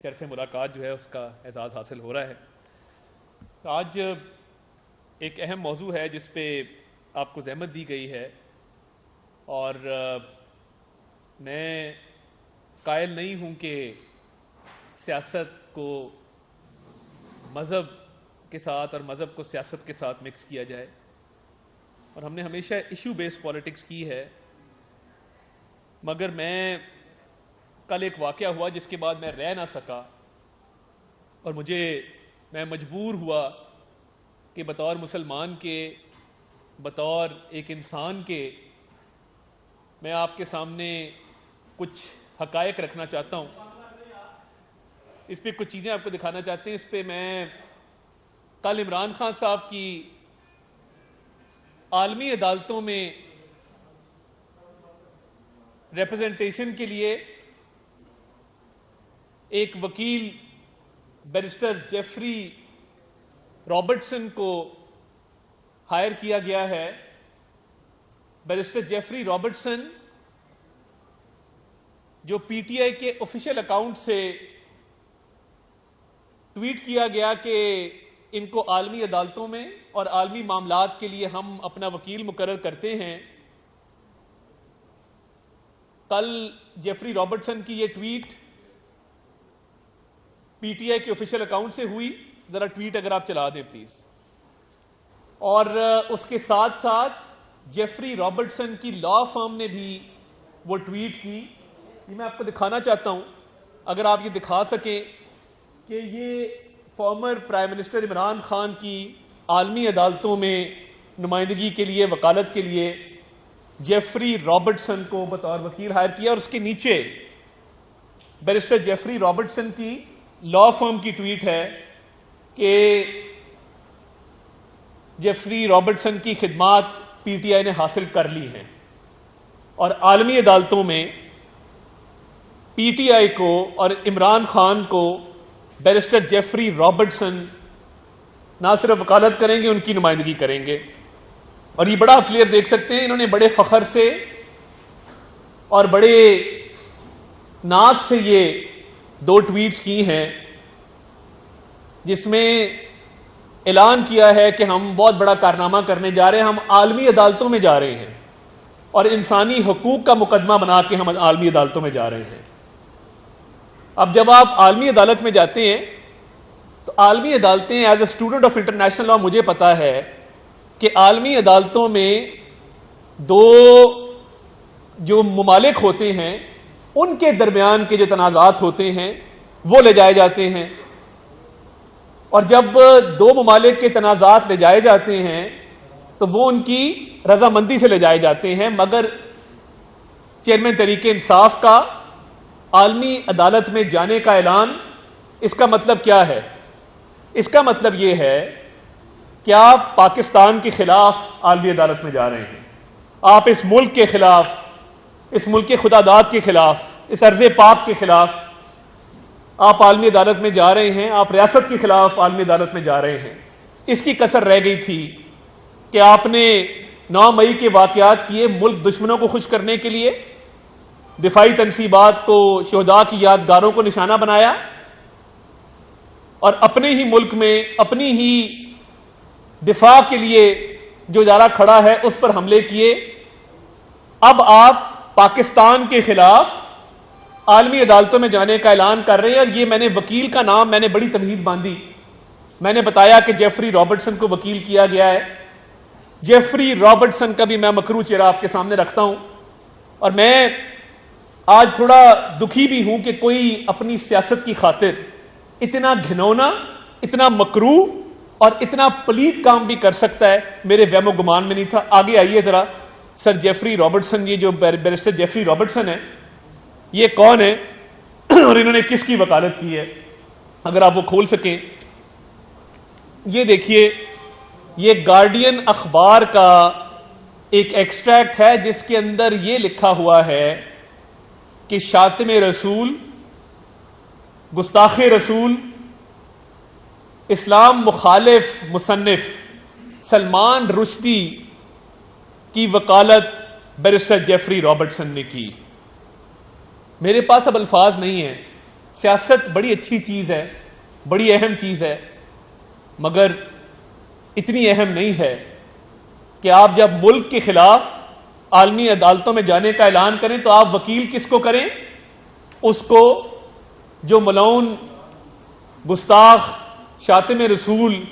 طرف ملاقات جو ہے اس کا اعزاز حاصل ہو رہا ہے. تو آج ایک اہم موضوع ہے جس پہ آپ کو زحمت دی گئی ہے، اور میں قائل نہیں ہوں کہ سیاست کو مذہب کے ساتھ اور مذہب کو سیاست کے ساتھ مکس کیا جائے، اور ہم نے ہمیشہ ایشو بیس پولیٹکس کی ہے. مگر میں کل ایک واقعہ ہوا جس کے بعد میں رہ نہ سکا، اور میں مجبور ہوا کہ بطور مسلمان کے، بطور ایک انسان کے، میں آپ کے سامنے کچھ حقائق رکھنا چاہتا ہوں. اس پہ کچھ چیزیں آپ کو دکھانا چاہتے ہیں. اس پہ میں کل عمران خان صاحب کی عالمی عدالتوں میں ریپرزنٹیشن کے لیے ایک وکیل بیرسٹر جیفری رابرٹسن کو ہائر کیا گیا ہے. بیرسٹر جیفری رابرٹسن جو پی ٹی آئی کے آفیشیل اکاؤنٹ سے ٹویٹ کیا گیا کہ ان کو عالمی عدالتوں میں اور عالمی معاملات کے لیے ہم اپنا وکیل مقرر کرتے ہیں. کل جیفری رابرٹسن کی یہ ٹویٹ پی ٹی آئی کے آفیشیل اکاؤنٹ سے ہوئی. ذرا ٹویٹ اگر آپ چلا دیں پلیز. اور اس کے ساتھ ساتھ جیفری رابرٹسن کی لا فرم نے بھی وہ ٹویٹ کی. یہ میں آپ کو دکھانا چاہتا ہوں، اگر آپ یہ دکھا سکیں کہ یہ former prime minister Imran Khan کی عالمی عدالتوں میں نمائندگی کے لیے، وکالت کے لیے جیفری رابرٹسن کو بطور وکیل ہائر کیا، اور اس کے نیچے بیرسٹر جیفری رابرٹسن کی لا فرم کی ٹویٹ ہے کہ جیفری رابرٹسن کی خدمات پی ٹی آئی نے حاصل کر لی ہیں، اور عالمی عدالتوں میں پی ٹی آئی کو اور عمران خان کو بیرسٹر جیفری رابرٹسن نہ صرف وکالت کریں گے، ان کی نمائندگی کریں گے. اور یہ بڑا کلیئر دیکھ سکتے ہیں، انہوں نے بڑے فخر سے اور بڑے ناز سے یہ دو ٹویٹس کی ہیں، جس میں اعلان کیا ہے کہ ہم بہت بڑا کارنامہ کرنے جا رہے ہیں، ہم عالمی عدالتوں میں جا رہے ہیں، اور انسانی حقوق کا مقدمہ بنا کے ہم عالمی عدالتوں میں جا رہے ہیں. اب جب آپ عالمی عدالت میں جاتے ہیں تو عالمی عدالتیں as a student of international law مجھے پتا ہے کہ عالمی عدالتوں میں دو جو ممالک ہوتے ہیں ان کے درمیان کے جو تنازعات ہوتے ہیں وہ لے جائے جاتے ہیں، اور جب دو ممالک کے تنازعات لے جائے جاتے ہیں تو وہ ان کی رضامندی سے لے جائے جاتے ہیں. مگر چیئرمین تحریک انصاف کا عالمی عدالت میں جانے کا اعلان، اس کا مطلب کیا ہے؟ اس کا مطلب یہ ہے کہ آپ پاکستان کے خلاف عالمی عدالت میں جا رہے ہیں، آپ اس ملک کے خلاف، اس ملک کے خدا داد کے خلاف، اس ارض پاک کے خلاف آپ عالمی عدالت میں جا رہے ہیں، آپ ریاست کے خلاف عالمی عدالت میں جا رہے ہیں. اس کی کسر رہ گئی تھی کہ آپ نے 9 مئی کے واقعات کیے ملک دشمنوں کو خوش کرنے کے لیے، دفاعی تنصیبات کو، شہداء کی یادگاروں کو نشانہ بنایا، اور اپنے ہی ملک میں اپنی ہی دفاع کے لیے جو ادارہ کھڑا ہے اس پر حملے کیے. اب آپ پاکستان کے خلاف عالمی عدالتوں میں جانے کا اعلان کر رہے ہیں، اور یہ میں نے وکیل کا نام میں نے بڑی تمہید باندھی. میں نے بتایا کہ جیفری رابرٹسن کو وکیل کیا گیا ہے. جیفری رابرٹسن کا بھی میں مکروہ چہرہ آپ کے سامنے رکھتا ہوں، اور میں آج تھوڑا دکھی بھی ہوں کہ کوئی اپنی سیاست کی خاطر اتنا گھنونا، اتنا مکروہ اور اتنا پلید کام بھی کر سکتا ہے، میرے وہم و گمان میں نہیں تھا. آگے آئیے ذرا. سر جیفری رابرٹسن، یہ جو بیرسٹر جیفری رابرٹسن ہے، یہ کون ہے اور انہوں نے کس کی وکالت کی ہے؟ اگر آپ وہ کھول سکیں. یہ دیکھیے، یہ گارڈین اخبار کا ایک ایکسٹریکٹ ہے جس کے اندر یہ لکھا ہوا ہے کہ شاتم رسول، گستاخ رسول، اسلام مخالف مصنف سلمان رشدی کی وکالت بیرسٹر جیفری رابرٹسن نے کی. میرے پاس اب الفاظ نہیں ہیں سیاست بڑی اچھی چیز ہے، بڑی اہم چیز ہے، مگر اتنی اہم نہیں ہے کہ آپ جب ملک کے خلاف عالمی عدالتوں میں جانے کا اعلان کریں تو آپ وکیل کس کو کریں؟ اس کو جو ملعون، گستاخ، شاتم رسول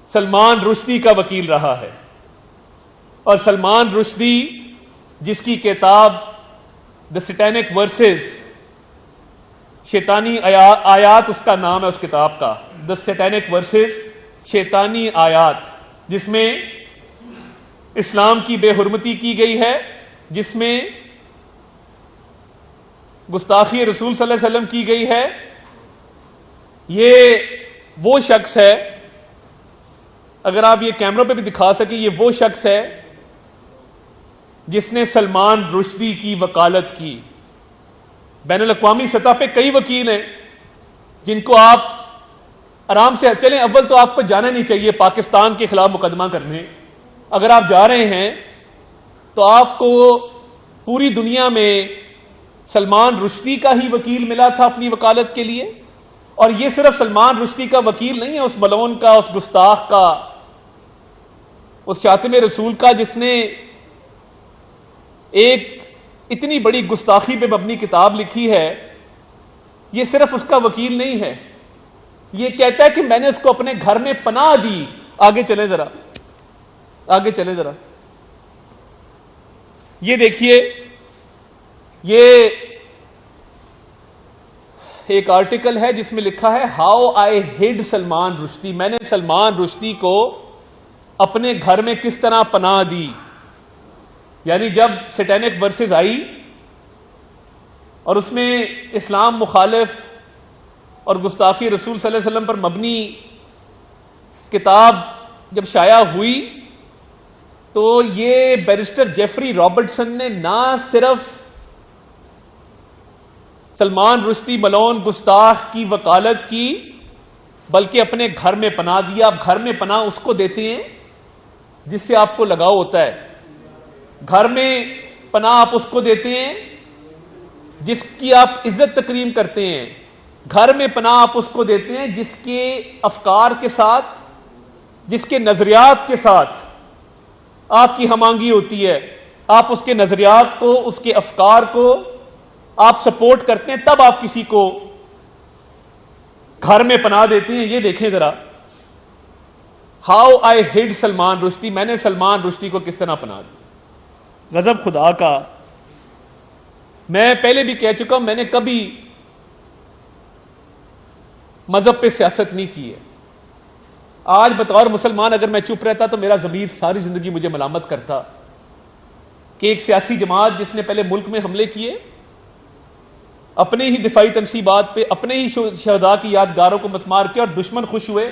سلمان رشدی کا وکیل رہا ہے۔ اور سلمان رشدی جس کی کتاب دا سیٹینک ورسز، شیطانی آیات اس کا نام ہے اس کتاب کا، دا سیٹینک ورسز، شیطانی آیات، جس میں اسلام کی بے حرمتی کی گئی ہے، جس میں گستاخی رسول صلی اللہ علیہ وسلم کی گئی ہے۔ یہ وہ شخص ہے، اگر آپ یہ کیمروں پہ بھی دکھا سکیں، یہ وہ شخص ہے جس نے سلمان رشدی کی وکالت کی۔ بین الاقوامی سطح پہ کئی وکیل ہیں جن کو آپ آرام سے چلیں، اول تو آپ کو جانا نہیں چاہیے پاکستان کے خلاف مقدمہ کرنے۔ اگر آپ جا رہے ہیں تو آپ کو پوری دنیا میں سلمان رشدی کا ہی وکیل ملا تھا اپنی وکالت کے لیے، اور یہ صرف سلمان رشدی کا وکیل نہیں ہے، اس ملعون کا، اس گستاخ کا، اس شاتم رسول کا، جس نے ایک اتنی بڑی گستاخی پہ مبنی کتاب لکھی ہے۔ یہ صرف اس کا وکیل نہیں ہے، یہ کہتا ہے کہ میں نے اس کو اپنے گھر میں پناہ دی۔ آگے چلیں ذرا، آگے چلیں ذرا، یہ دیکھیے، یہ ایک آرٹیکل ہے جس میں لکھا ہے ہاؤ آئی ہڈ سلمان رشدی، میں نے سلمان رشدی کو اپنے گھر میں کس طرح پناہ دی۔ یعنی جب سیٹینک ورسز آئی اور اس میں اسلام مخالف اور گستاخی رسول صلی اللہ علیہ وسلم پر مبنی کتاب جب شائع ہوئی تو یہ بیرسٹر جیفری رابرٹسن نے نہ صرف سلمان رشدی ملعون گستاخ کی وکالت کی بلکہ اپنے گھر میں پناہ دیا۔ آپ گھر میں پناہ اس کو دیتے ہیں جس سے آپ کو لگاؤ ہوتا ہے، گھر میں پناہ آپ اس کو دیتے ہیں جس کی آپ عزت تکریم کرتے ہیں، گھر میں پناہ آپ اس کو دیتے ہیں جس کے افکار کے ساتھ، جس کے نظریات کے ساتھ آپ کی ہم آہنگی ہوتی ہے، آپ اس کے نظریات کو، اس کے افکار کو آپ سپورٹ کرتے ہیں، تب آپ کسی کو گھر میں پناہ دیتے ہیں۔ یہ دیکھیں ذرا، ہاؤ آئی ہڈ سلمان رشدی، میں نے سلمان رشدی کو کس طرح پناہ دی۔ غضب خدا کا۔ میں پہلے بھی کہہ چکا ہوں، میں نے کبھی مذہب پہ سیاست نہیں کی ہے۔ آج بطور مسلمان اگر میں چپ رہتا تو میرا ضمیر ساری زندگی مجھے ملامت کرتا کہ ایک سیاسی جماعت جس نے پہلے ملک میں حملے کیے، اپنے ہی دفاعی تنصیبات پہ، اپنے ہی شہداء کی یادگاروں کو مسمار کیا، اور دشمن خوش ہوئے،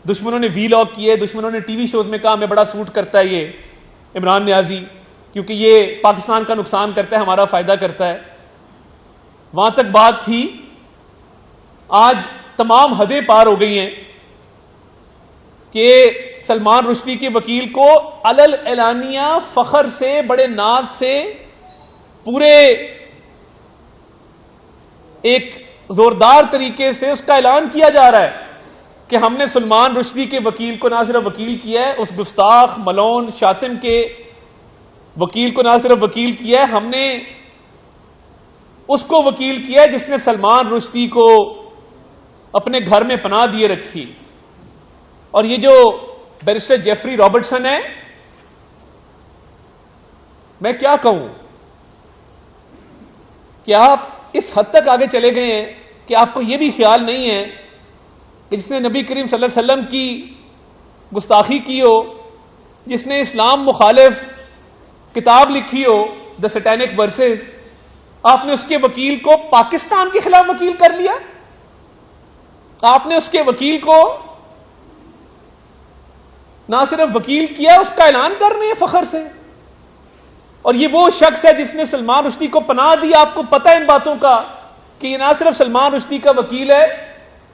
دشمنوں نے وی لاگ کیے، دشمنوں نے ٹی وی شوز میں کہا ہمیں بڑا سوٹ کرتا ہے یہ عمران نیازی، کیونکہ یہ پاکستان کا نقصان کرتا ہے، ہمارا فائدہ کرتا ہے۔ وہاں تک بات تھی، آج تمام حدیں پار ہو گئی ہیں کہ سلمان رشدی کے وکیل کو علل اعلانیہ فخر سے، بڑے ناز سے، پورے ایک زوردار طریقے سے اس کا اعلان کیا جا رہا ہے کہ ہم نے سلمان رشدی کے وکیل کو نہ صرف وکیل کیا ہے، اس گستاخ ملعون شاتم کے وکیل کو نہ صرف وکیل کیا ہے، ہم نے اس کو وکیل کیا ہے جس نے سلمان رشدی کو اپنے گھر میں پناہ دیے رکھی۔ اور یہ جو بیرسٹر جیفری رابرٹسن ہے، میں کیا کہوں کہ آپ اس حد تک آگے چلے گئے ہیں کہ آپ کو یہ بھی خیال نہیں ہے کہ جس نے نبی کریم صلی اللہ علیہ وسلم کی گستاخی کی ہو، جس نے اسلام مخالف کتاب لکھی ہو دا سیٹینک ورسز، آپ نے اس کے وکیل کو پاکستان کے خلاف وکیل کر لیا۔ آپ نے اس کے وکیل کو نہ صرف وکیل کیا، اس کا اعلان کر رہے ہیں فخر سے۔ اور یہ وہ شخص ہے جس نے سلمان رشدی کو پناہ دی۔ آپ کو پتہ ہے ان باتوں کا کہ یہ نہ صرف سلمان رشدی کا وکیل ہے،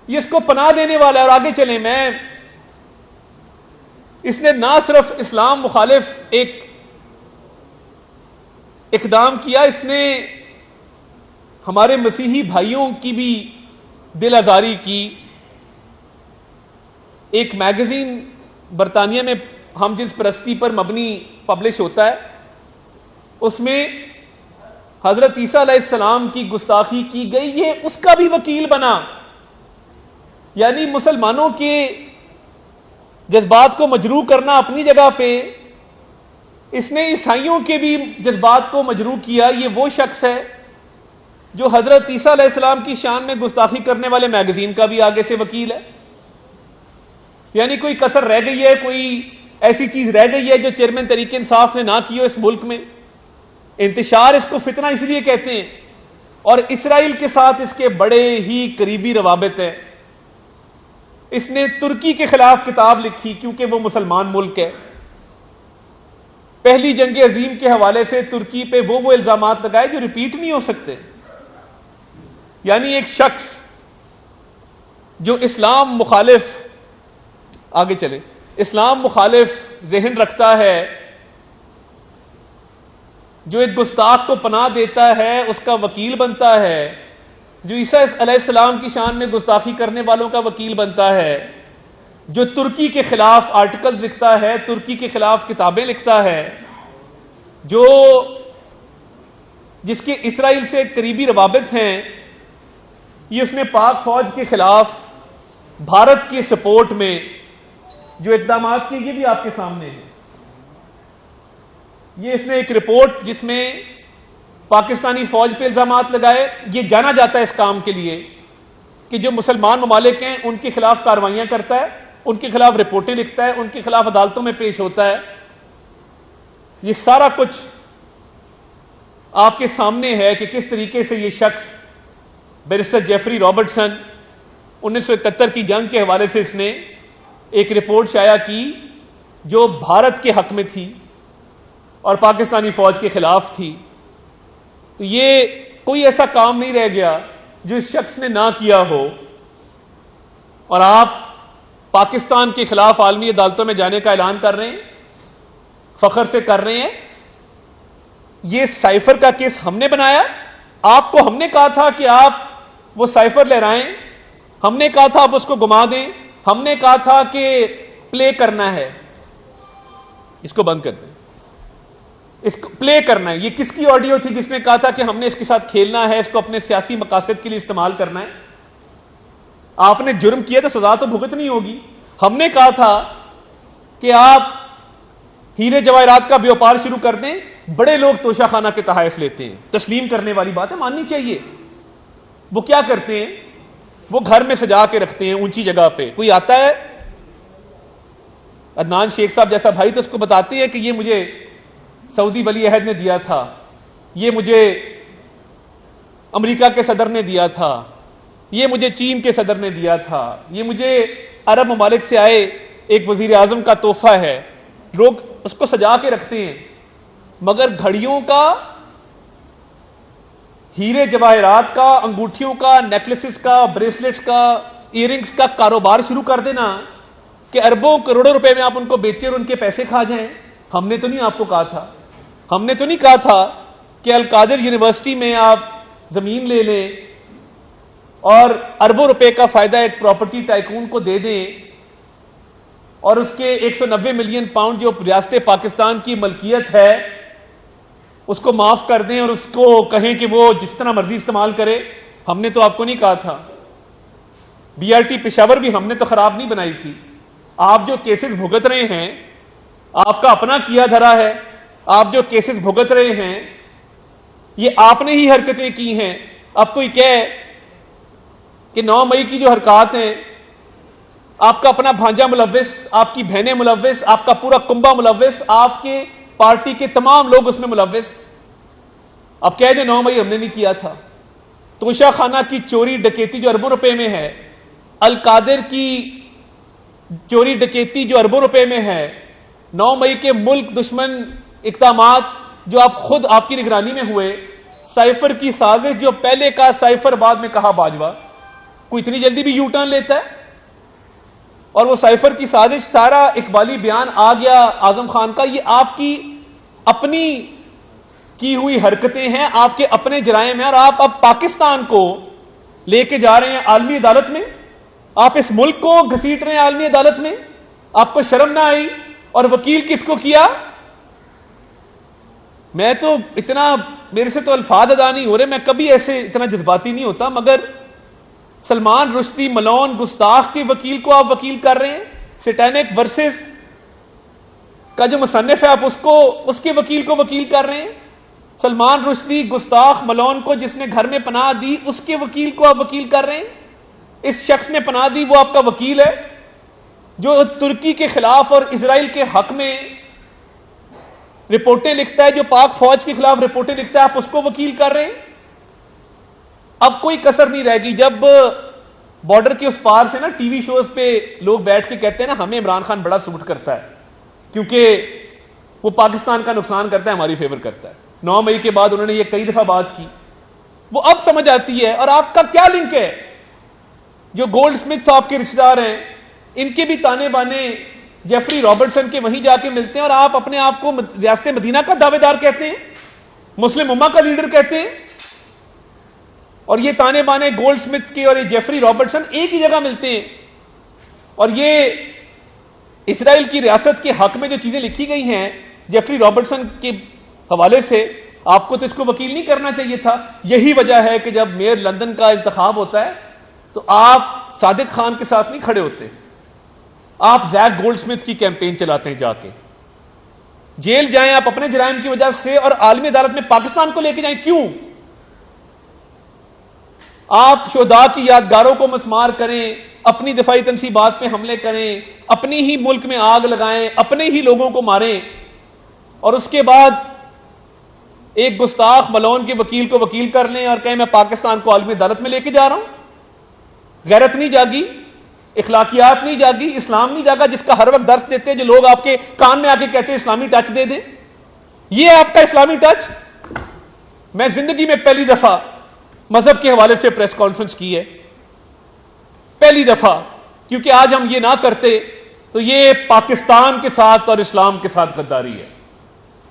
یہ اس کو پناہ دینے والا ہے۔ اور آگے چلیں، اس نے نہ صرف اسلام مخالف ایک اقدام کیا، اس نے ہمارے مسیحی بھائیوں کی بھی دل آزاری کی. ایک میگزین برطانیہ میں ہم جنس پرستی پر مبنی پبلش ہوتا ہے, اس میں حضرت عیسیٰ علیہ السلام کی گستاخی کی گئی, یہ اس کا بھی وکیل بنا. یعنی مسلمانوں کے جذبات کو مجروح کرنا اپنی جگہ پہ, اس نے عیسائیوں کے بھی جذبات کو مجروح کیا. یہ وہ شخص ہے جو حضرت عیسیٰ علیہ السلام کی شان میں گستاخی کرنے والے میگزین کا بھی آگے سے وکیل ہے. یعنی کوئی کسر رہ گئی ہے, کوئی ایسی چیز رہ گئی ہے جو چیئرمین تحریک انصاف نے نہ کی ہو اس ملک میں. انتشار اس کو فتنہ اس لیے کہتے ہیں, اور اسرائیل کے ساتھ اس کے بڑے ہی قریبی روابط ہیں. اس نے ترکی کے خلاف کتاب لکھی کیونکہ وہ مسلمان ملک ہے. پہلی جنگ عظیم کے حوالے سے ترکی پہ وہ الزامات لگائے جو ریپیٹ نہیں ہو سکتے. یعنی ایک شخص جو اسلام مخالف, آگے چلے, اسلام مخالف ذہن رکھتا ہے, جو ایک گستاخ کو پناہ دیتا ہے اس کا وکیل بنتا ہے, جو عیسیٰ علیہ السلام کی شان میں گستاخی کرنے والوں کا وکیل بنتا ہے, جو ترکی کے خلاف آرٹیکلز لکھتا ہے, ترکی کے خلاف کتابیں لکھتا ہے, جو جس کے اسرائیل سے قریبی روابط ہیں, یہ اس نے پاک فوج کے خلاف بھارت کی سپورٹ میں جو اقدامات کیے, یہ بھی آپ کے سامنے ہیں. یہ اس نے ایک رپورٹ جس میں پاکستانی فوج پہ الزامات لگائے. یہ جانا جاتا ہے اس کام کے لیے کہ جو مسلمان ممالک ہیں ان کے خلاف کارروائیاں کرتا ہے, ان کے خلاف رپورٹیں لکھتا ہے, ان کے خلاف عدالتوں میں پیش ہوتا ہے. یہ سارا کچھ آپ کے سامنے ہے کہ کس طریقے سے یہ شخص بیرسٹر جیفری رابرٹسن 1971 کی جنگ کے حوالے سے اس نے ایک رپورٹ شائع کی جو بھارت کے حق میں تھی اور پاکستانی فوج کے خلاف تھی. تو یہ کوئی ایسا کام نہیں رہ گیا جو اس شخص نے نہ کیا ہو, اور آپ پاکستان کے خلاف عالمی عدالتوں میں جانے کا اعلان کر رہے ہیں, فخر سے کر رہے ہیں. یہ سائفر کا کیس ہم نے بنایا, آپ کو ہم نے کہا تھا کہ آپ وہ سائفر لہرائیں, ہم نے کہا تھا آپ اس کو گما دیں, ہم نے کہا تھا کہ پلے کرنا ہے, اس کو بند کر دیں, اس کو پلے کرنا ہے. یہ کس کی آڈیو تھی جس نے کہا تھا کہ ہم نے اس کے ساتھ کھیلنا ہے, اس کو اپنے سیاسی مقاصد کے لیے استعمال کرنا ہے؟ آپ نے جرم کیا تو سزا تو بھگتنی ہوگی. ہم نے کہا تھا کہ آپ ہیرے جواہرات کا بیوپار شروع کر دیں, بڑے لوگ توشہ خانہ کے تحائف لیتے ہیں, تسلیم کرنے والی بات ہے, ماننی چاہیے. وہ کیا کرتے ہیں, وہ گھر میں سجا کے رکھتے ہیں اونچی جگہ پہ. کوئی آتا ہے, عدنان شیخ صاحب جیسا بھائی, تو اس کو بتاتے ہیں کہ یہ مجھے سعودی ولی عہد نے دیا تھا, یہ مجھے امریکہ کے صدر نے دیا تھا, یہ مجھے چین کے صدر نے دیا تھا, یہ مجھے عرب ممالک سے آئے ایک وزیر اعظم کا تحفہ ہے. لوگ اس کو سجا کے رکھتے ہیں, مگر گھڑیوں کا, ہیرے جواہرات کا, انگوٹھیوں کا, نیکلسز کا, بریسلیٹس کا, ایئر رنگز کا کاروبار شروع کر دینا کہ اربوں کروڑوں روپے میں آپ ان کو بیچیں اور ان کے پیسے کھا جائیں. ہم نے تو نہیں آپ کو کہا تھا, ہم نے تو نہیں کہا تھا کہ القادر یونیورسٹی میں آپ زمین لے لیں اور اربوں روپے کا فائدہ ایک پراپرٹی ٹائکون کو دے دیں, اور اس کے 190 ملین پاؤنڈ جو ریاست پاکستان کی ملکیت ہے اس کو معاف کر دیں اور اس کو کہیں کہ وہ جس طرح مرضی استعمال کرے. ہم نے تو آپ کو نہیں کہا تھا. بی آر ٹی پشاور بھی ہم نے تو خراب نہیں بنائی تھی. آپ جو کیسز بھگت رہے ہیں, آپ کا اپنا کیا دھرا ہے, آپ جو کیسز بھگت رہے ہیں یہ آپ نے ہی حرکتیں کی ہیں. اب کوئی کہے کہ 9 مئی کی جو حرکات ہیں, آپ کا اپنا بھانجا ملوث, آپ کی بہنیں ملوث, آپ کا پورا کنبہ ملوث, آپ کے پارٹی کے تمام لوگ اس میں ملوث. اب کہہ دیں 9 مئی ہم نے نہیں کیا تھا. توشہ خانہ کی چوری ڈکیتی جو اربوں روپے میں ہے, القادر کی چوری ڈکیتی جو اربوں روپے میں ہے, 9 مئی کے ملک دشمن اقدامات جو آپ خود آپ کی نگرانی میں ہوئے, سائفر کی سازش جو پہلے کا سائفر بعد میں کہا باجوہ, کوئی اتنی جلدی بھی یو ٹرن لیتا ہے؟ اور وہ سائفر کی سازش سارا اقبالی بیان آ گیا اعظم خان کا, یہ آپ کی اپنی کی ہوئی حرکتیں ہیں، آپ کے اپنے جرائم ہیں، اور آپ اب پاکستان کو لے کے جا رہے ہیں عالمی عدالت میں. آپ اس ملک کو گھسیٹ رہے ہیں عالمی عدالت میں. آپ کو شرم نہ آئی؟ اور وکیل کس کو کیا؟ میں تو اتنا، میرے سے تو الفاظ ادا نہیں ہو رہے، میں کبھی ایسے اتنا جذباتی نہیں ہوتا، مگر سلمان رشدی ملعون گستاخ کے وکیل کو آپ وکیل کر رہے ہیں. سیٹینک ورسز کا جو مصنف ہے آپ اس کے وکیل کو وکیل کر رہے ہیں. سلمان رشدی گستاخ ملعون کو جس نے گھر میں پناہ دی اس کے وکیل کو آپ وکیل کر رہے ہیں. اس شخص نے پناہ دی، وہ آپ کا وکیل ہے. جو ترکی کے خلاف اور اسرائیل کے حق میں رپورٹیں لکھتا ہے، جو پاک فوج کے خلاف رپورٹیں لکھتا ہے، آپ اس کو وکیل کر رہے ہیں. اب کوئی کسر نہیں رہے گی. جب بارڈر کے اس پار سے نا ٹی وی شوز پہ لوگ بیٹھ کے کہتے ہیں نا ہمیں عمران خان بڑا سوٹ کرتا ہے کیونکہ وہ پاکستان کا نقصان کرتا ہے، ہماری فیور کرتا ہے. 9 مئی کے بعد انہوں نے یہ کئی دفعہ بات کی، وہ اب سمجھ آتی ہے. اور آپ کا کیا لنک ہے؟ جو گولڈ سمتھ صاحب کے رشتہ دار ہیں ان کے بھی تانے بانے جیفری رابرٹسن کے وہیں جا کے ملتے ہیں، اور آپ اپنے آپ کو ریاست مدینہ کا دعوے دار کہتے ہیں، مسلم امہ کا لیڈر کہتے ہیں. اور یہ تانے بانے گولڈ سمتھ کے اور یہ جیفری رابرٹسن ایک ہی جگہ ملتے ہیں. اور یہ اسرائیل کی ریاست کے حق میں جو چیزیں لکھی گئی ہیں جیفری رابرٹسن کے حوالے سے، آپ کو تو اس کو وکیل نہیں کرنا چاہیے تھا. یہی وجہ ہے کہ جب میئر لندن کا انتخاب ہوتا ہے تو آپ صادق خان کے ساتھ نہیں کھڑے ہوتے، آپ زیک گولڈ سمتھ کی کیمپین چلاتے ہیں. جا کے جیل جائیں آپ اپنے جرائم کی وجہ سے، اور عالمی عدالت میں پاکستان کو لے کے جائیں. کیوں؟ آپ شہداء کی یادگاروں کو مسمار کریں، اپنی دفاعی تنصیبات پہ حملے کریں، اپنی ہی ملک میں آگ لگائیں، اپنے ہی لوگوں کو ماریں، اور اس کے بعد ایک گستاخ ملعون کے وکیل کو وکیل کر لیں اور کہیں میں پاکستان کو عالمی عدالت میں لے کے جا رہا ہوں. غیرت نہیں جاگی، اخلاقیات نہیں جاگی، اسلام نہیں جاگا جس کا ہر وقت درس دیتے ہیں جو لوگ آپ کے کان میں آ کے کہتے ہیں اسلامی ٹچ دے دیں. یہ آپ کا اسلامی ٹچ؟ میں زندگی میں پہلی دفعہ مذہب کے حوالے سے پریس کانفرنس کی ہے، پہلی دفعہ، کیونکہ آج ہم یہ نہ کرتے تو یہ پاکستان کے ساتھ اور اسلام کے ساتھ غداری ہے.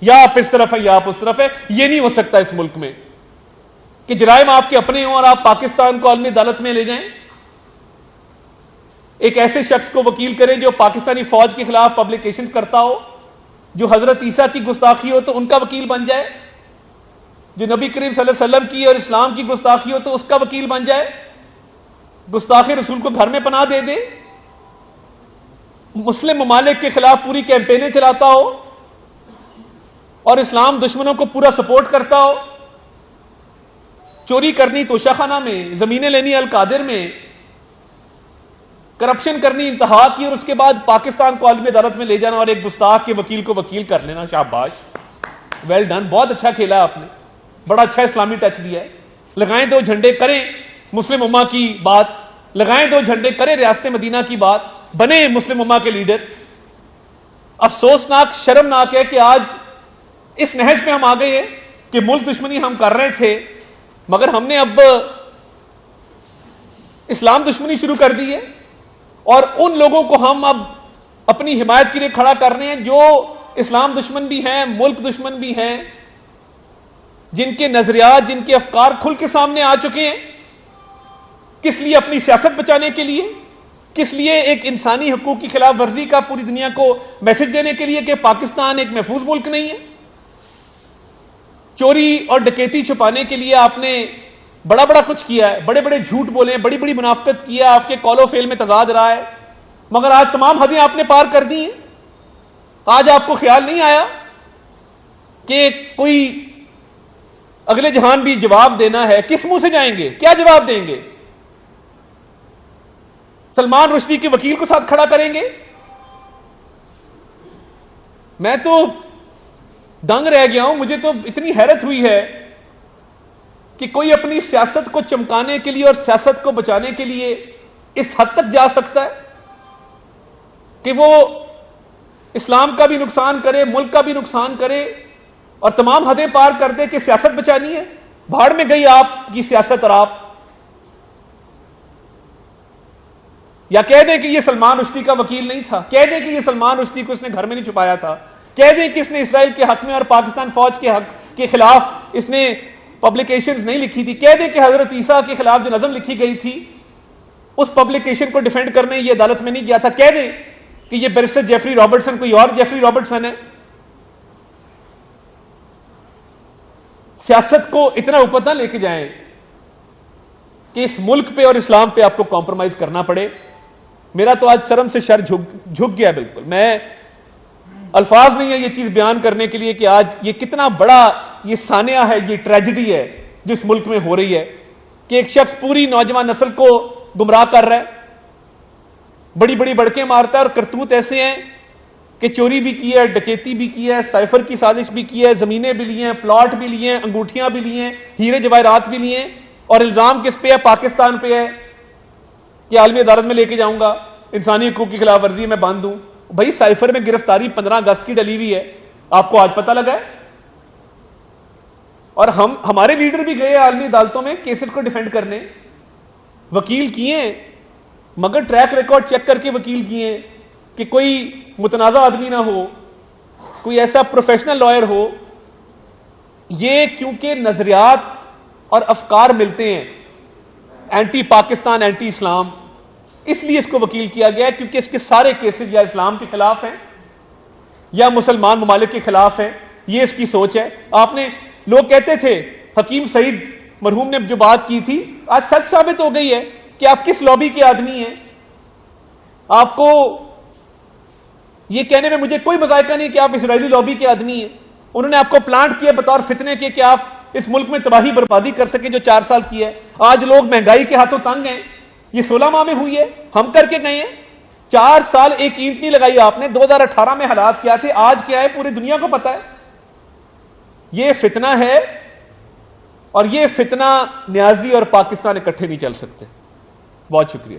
یا آپ اس طرف ہے یا آپ اس طرف ہے. یہ نہیں ہو سکتا اس ملک میں کہ جرائم آپ کے اپنے ہوں اور آپ پاکستان کو عالمی عدالت میں لے جائیں. ایک ایسے شخص کو وکیل کریں جو پاکستانی فوج کے خلاف پبلیکیشنز کرتا ہو، جو حضرت عیسیٰ کی گستاخی ہو تو ان کا وکیل بن جائے، جو نبی کریم صلی اللہ علیہ وسلم کی اور اسلام کی گستاخی ہو تو اس کا وکیل بن جائے، گستاخ رسول کو گھر میں پناہ دے دے، مسلم ممالک کے خلاف پوری کیمپینیں چلاتا ہو اور اسلام دشمنوں کو پورا سپورٹ کرتا ہو. چوری کرنی توشہ خانہ میں، زمینیں لینی القادر میں، کرپشن کرنی انتہا کی، اور اس کے بعد پاکستان کو عالمی عدالت میں لے جانا اور ایک گستاخ کے وکیل کو وکیل کر لینا. شاباش، ویل ڈن، بہت اچھا کھیلا ہے آپ نے، بڑا اچھا اسلامی ٹچ دیا ہے. لگائیں 2 جھنڈے، کریں مسلم امہ کی بات، لگائیں 2 جھنڈے، کریں ریاست مدینہ کی بات، بنے مسلم امہ کے لیڈر. افسوسناک، شرمناک ہے کہ آج اس نہج پہ ہم آ گئے ہیں کہ ملک دشمنی ہم کر رہے تھے مگر ہم نے اب اسلام دشمنی شروع کر دی ہے، اور ان لوگوں کو ہم اب اپنی حمایت کے لیے کھڑا کر رہے ہیں جو اسلام دشمن بھی ہیں، ملک دشمن بھی ہیں، جن کے نظریات، جن کے افکار کھل کے سامنے آ چکے ہیں. کس لیے؟ اپنی سیاست بچانے کے لیے. کس لیے؟ ایک انسانی حقوق کی خلاف ورزی کا پوری دنیا کو میسج دینے کے لیے کہ پاکستان ایک محفوظ ملک نہیں ہے. چوری اور ڈکیتی چھپانے کے لیے آپ نے بڑا بڑا کچھ کیا ہے، بڑے بڑے جھوٹ بولے، بڑی بڑی منافقت کیا، آپ کے قول و فعل میں تضاد رہا ہے، مگر آج تمام حدیں آپ نے پار کر دی ہیں. آج آپ کو خیال نہیں آیا کہ کوئی اگلے جہان بھی جواب دینا ہے. کس منہ سے جائیں گے؟ کیا جواب دیں گے؟ سلمان رشدی کے وکیل کو ساتھ کھڑا کریں گے؟ میں تو دنگ رہ گیا ہوں. مجھے تو اتنی حیرت ہوئی ہے کہ کوئی اپنی سیاست کو چمکانے کے لیے اور سیاست کو بچانے کے لیے اس حد تک جا سکتا ہے کہ وہ اسلام کا بھی نقصان کرے، ملک کا بھی نقصان کرے، اور تمام حدیں پار کر دے کہ سیاست بچانی ہے. بھاڑ میں گئی آپ کی سیاست. اور آپ یا کہہ دیں کہ یہ سلمان رشدی کا وکیل نہیں تھا، کہہ دیں کہ یہ سلمان رشدی کو اس نے گھر میں نہیں چھپایا تھا، کہہ دیں کہ اس نے اسرائیل کے حق میں اور پاکستان فوج کے حق کے خلاف اس نے پبلیکیشنز نہیں لکھی تھی. کہہ دے کہ حضرت عیسیٰ کے خلاف جو نظم لکھی گئی تھی اس پبلیکیشن کو ڈیفینڈ کرنے یہ عدالت میں نہیں گیا تھا. کہہ دے کہ یہ بیرسٹر جیفری رابرٹسن کوئی اور جیفری رابرٹسن ہے. سیاست کو اتنا اوپر نہ لے کے جائیں کہ اس ملک پہ اور اسلام پہ آپ کو کمپرومائز کرنا پڑے. میرا تو آج شرم سے سر جھک گیا بالکل. میں الفاظ نہیں ہے یہ چیز بیان کرنے کے لیے کہ آج یہ کتنا بڑا یہ سانحہ ہے, یہ ٹریجڈی ہے جس ملک میں ہو رہی ہے کہ ایک شخص پوری نوجوان نسل کو گمراہ کر رہا ہے, بڑی بڑی بڑکیں مارتا ہے, اور کرتوت ایسے ہیں کہ چوری بھی کی ہے, ڈکیتی بھی کی ہے, سائفر کی سازش بھی کی ہے, زمینیں بھی لی ہیں, پلاٹ بھی لیے ہیں, انگوٹھیاں بھی لی ہیں, ہیرے جواہرات بھی لیے ہیں, اور الزام کس پہ ہے؟ پاکستان پہ ہے کہ عالمی عدالت میں لے کے جاؤں گا, انسانی حقوق کی خلاف ورزی میں باندھ دوں. بھائی سائفر میں گرفتاری 15 اگست کی ڈلی ہوئی ہے, آپ کو آج پتہ لگا ہے؟ اور ہمارے لیڈر بھی گئے عالمی عدالتوں میں کیسز کو ڈیفینڈ کرنے, وکیل کیے ہیں, مگر ٹریک ریکارڈ چیک کر کے وکیل کیے ہیں کہ کوئی متنازع آدمی نہ ہو, کوئی ایسا پروفیشنل لائر ہو. یہ کیونکہ نظریات اور افکار ملتے ہیں, اینٹی پاکستان, اینٹی اسلام, اس لیے اس کو وکیل کیا گیا ہے کیونکہ اس کے سارے کیسز یا اسلام کے خلاف ہیں یا مسلمان ممالک کے خلاف ہیں. یہ اس کی سوچ ہے. آپ نے لوگ کہتے تھے, حکیم سعید مرحوم نے جو بات کی تھی آج سچ ثابت ہو گئی ہے کہ آپ کس لابی کے آدمی ہیں. آپ کو یہ کہنے میں مجھے کوئی مذائقہ نہیں کہ آپ اسرائیلی لابی کے آدمی ہیں. انہوں نے آپ کو پلانٹ کیا بطور فتنے کے کہ آپ اس ملک میں تباہی بربادی کر سکیں جو 4 سال کی ہے. آج لوگ مہنگائی کے ہاتھوں تنگ ہیں. یہ 16 ماہ میں ہوئی ہے, ہم کر کے گئے ہیں. 4 سال ایک اینٹ نہیں لگائی آپ نے. 2018 میں حالات کیا تھے, آج کیا ہے پوری دنیا کو پتا ہے. یہ فتنہ ہے, اور یہ فتنہ نیازی اور پاکستان اکٹھے نہیں چل سکتے. بہت شکریہ.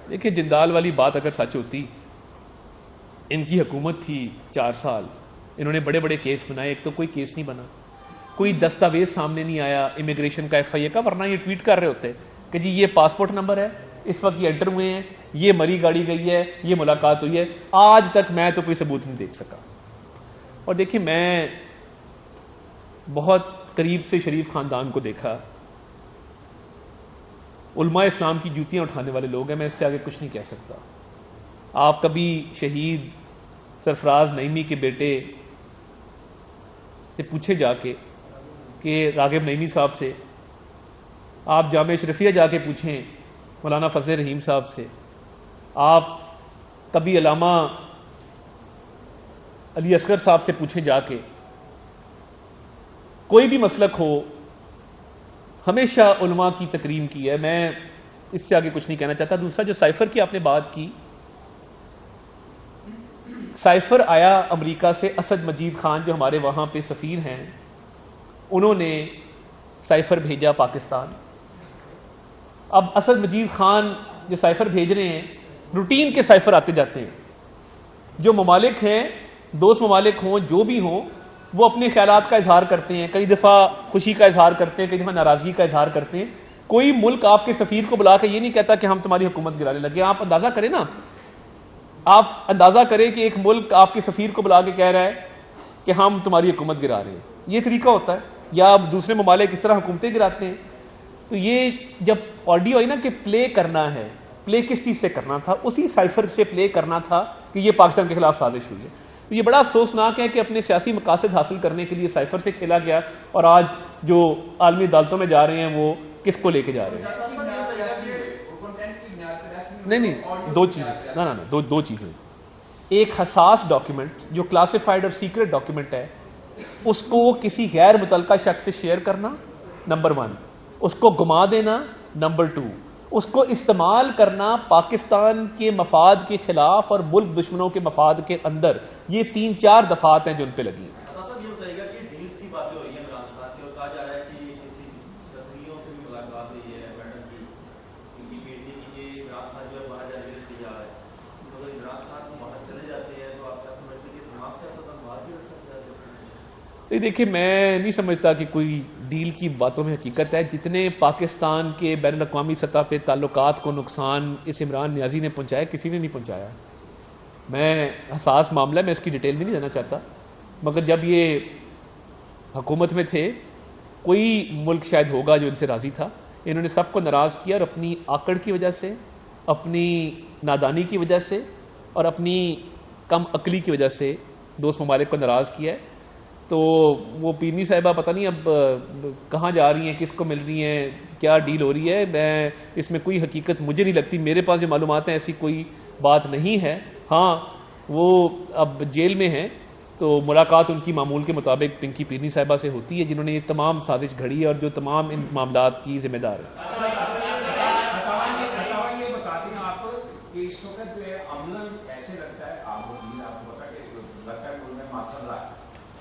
دیکھیں, جندال والی بات اگر سچ ہوتی, ان کی حکومت تھی 4 سال, انہوں نے بڑے بڑے کیس بنائے, ایک تو کوئی کیس نہیں بنا, کوئی دستاویز سامنے نہیں آیا امیگریشن کا FIA کا, ورنہ یہ ٹویٹ کر رہے ہوتے کہ جی یہ پاسپورٹ نمبر ہے, اس وقت یہ انٹر ہوئے ہیں, یہ مری گاڑی گئی ہے, یہ ملاقات ہوئی ہے. آج تک میں تو کوئی ثبوت نہیں دیکھ سکا. اور دیکھیں, میں بہت قریب سے شریف خاندان کو دیکھا, علماء اسلام کی جوتیاں اٹھانے والے لوگ ہیں, میں اس سے آگے کچھ نہیں کہہ سکتا. آپ کبھی شہید سرفراز نعیمی کے بیٹے سے پوچھے جا کے کہ راغب نعیمی صاحب سے, آپ جامعہ اشرفیہ جا کے پوچھیں مولانا فضل رحیم صاحب سے, آپ کبھی علامہ علی اصغر صاحب سے پوچھیں جا کے, کوئی بھی مسلک ہو ہمیشہ علماء کی تکریم کی ہے. میں اس سے آگے کچھ نہیں کہنا چاہتا. دوسرا, جو سائفر کی آپ نے بات کی, سائفر آیا امریکہ سے. اسد مجید خان جو ہمارے وہاں پہ سفیر ہیں, انہوں نے سائفر بھیجا پاکستان. اب اسد مجید خان جو سائفر بھیج رہے ہیں, روٹین کے سائفر آتے جاتے ہیں. جو ممالک ہیں, دوست ممالک ہوں, جو بھی ہوں, وہ اپنے خیالات کا اظہار کرتے ہیں. کئی دفعہ خوشی کا اظہار کرتے ہیں, کئی دفعہ ناراضگی کا اظہار کرتے ہیں. کوئی ملک آپ کے سفیر کو بلا کے یہ نہیں کہتا کہ ہم تمہاری حکومت گرانے لگے. آپ اندازہ کریں نا, آپ اندازہ کریں کہ ایک ملک آپ کے سفیر کو بلا کے کہہ رہا ہے کہ ہم تمہاری حکومت گرا رہے ہیں. یہ طریقہ ہوتا ہے؟ یا دوسرے ممالک اس طرح حکومتیں گراتے ہیں. تو یہ جب آڈیو آئی نا کہ پلے کرنا ہے, پلے کس چیز سے کرنا تھا؟ اسی سائفر سے پلے کرنا تھا کہ یہ پاکستان کے خلاف سازش ہوئی ہے. تو یہ بڑا افسوسناک ہے کہ اپنے سیاسی مقاصد حاصل کرنے کے لیے سائفر سے کھیلا گیا, اور آج جو عالمی عدالتوں میں جا رہے ہیں وہ کس کو لے کے جا رہے ہیں؟ نہیں, 2 چیزیں, دو چیزیں. ایک حساس ڈاکیومنٹ جو کلاسیفائڈ اور سیکرٹ ڈاکیومنٹ ہے, اس کو کسی غیر متعلقہ شخص سے شیئر کرنا, نمبر 1. اس کو گما دینا, نمبر 2. اس کو استعمال کرنا پاکستان کے مفاد کے خلاف اور ملک دشمنوں کے مفاد کے اندر، یہ 3-4 دفعات ہیں جو ان پہ لگی ہیں۔ صاحب یہ بتائیے گا کہ ڈیلز کی باتیں ہو رہی ہیں عمران خان کی، اور کہا جا رہا ہے کہ کسی تصویروں سے بھی ملاقات ہوئی ہے میڈم کی، ان کی بیٹی کی، کہ عمران خان جو ہے باہر جانے کے لیے تیار ہے، تو اگر عمران خان باہر چلے جاتے ہیں تو آپ کیا سمجھتے ہیں کہ تمام سیاستدان باہر بھی رہ سکتے ہیں؟ دیکھیے میں نہیں سمجھتا کہ کوئی ڈیل کی باتوں میں حقیقت ہے۔ جتنے پاکستان کے بین الاقوامی سطح پہ تعلقات کو نقصان اس عمران نیازی نے پہنچایا، کسی نے نہیں پہنچایا۔ میں حساس معاملہ ہے، میں اس کی ڈیٹیل میں نہیں جانا چاہتا، مگر جب یہ حکومت میں تھے کوئی ملک شاید ہوگا جو ان سے راضی تھا، انہوں نے سب کو ناراض کیا، اور اپنی آکڑ کی وجہ سے، اپنی نادانی کی وجہ سے اور اپنی کم عقلی کی وجہ سے دوست ممالک کو ناراض کیا ہے۔ تو وہ پیرنی صاحبہ پتہ نہیں اب کہاں جا رہی ہیں، کس کو مل رہی ہیں، کیا ڈیل ہو رہی ہے، میں اس میں کوئی حقیقت مجھے نہیں لگتی، میرے پاس جو معلومات ہیں ایسی کوئی بات نہیں ہے۔ ہاں وہ اب جیل میں ہیں تو ملاقات ان کی معمول کے مطابق پنکی پیرنی صاحبہ سے ہوتی ہے، جنہوں نے یہ تمام سازش گھڑی ہے اور جو تمام ان معاملات کی ذمہ دار ہے۔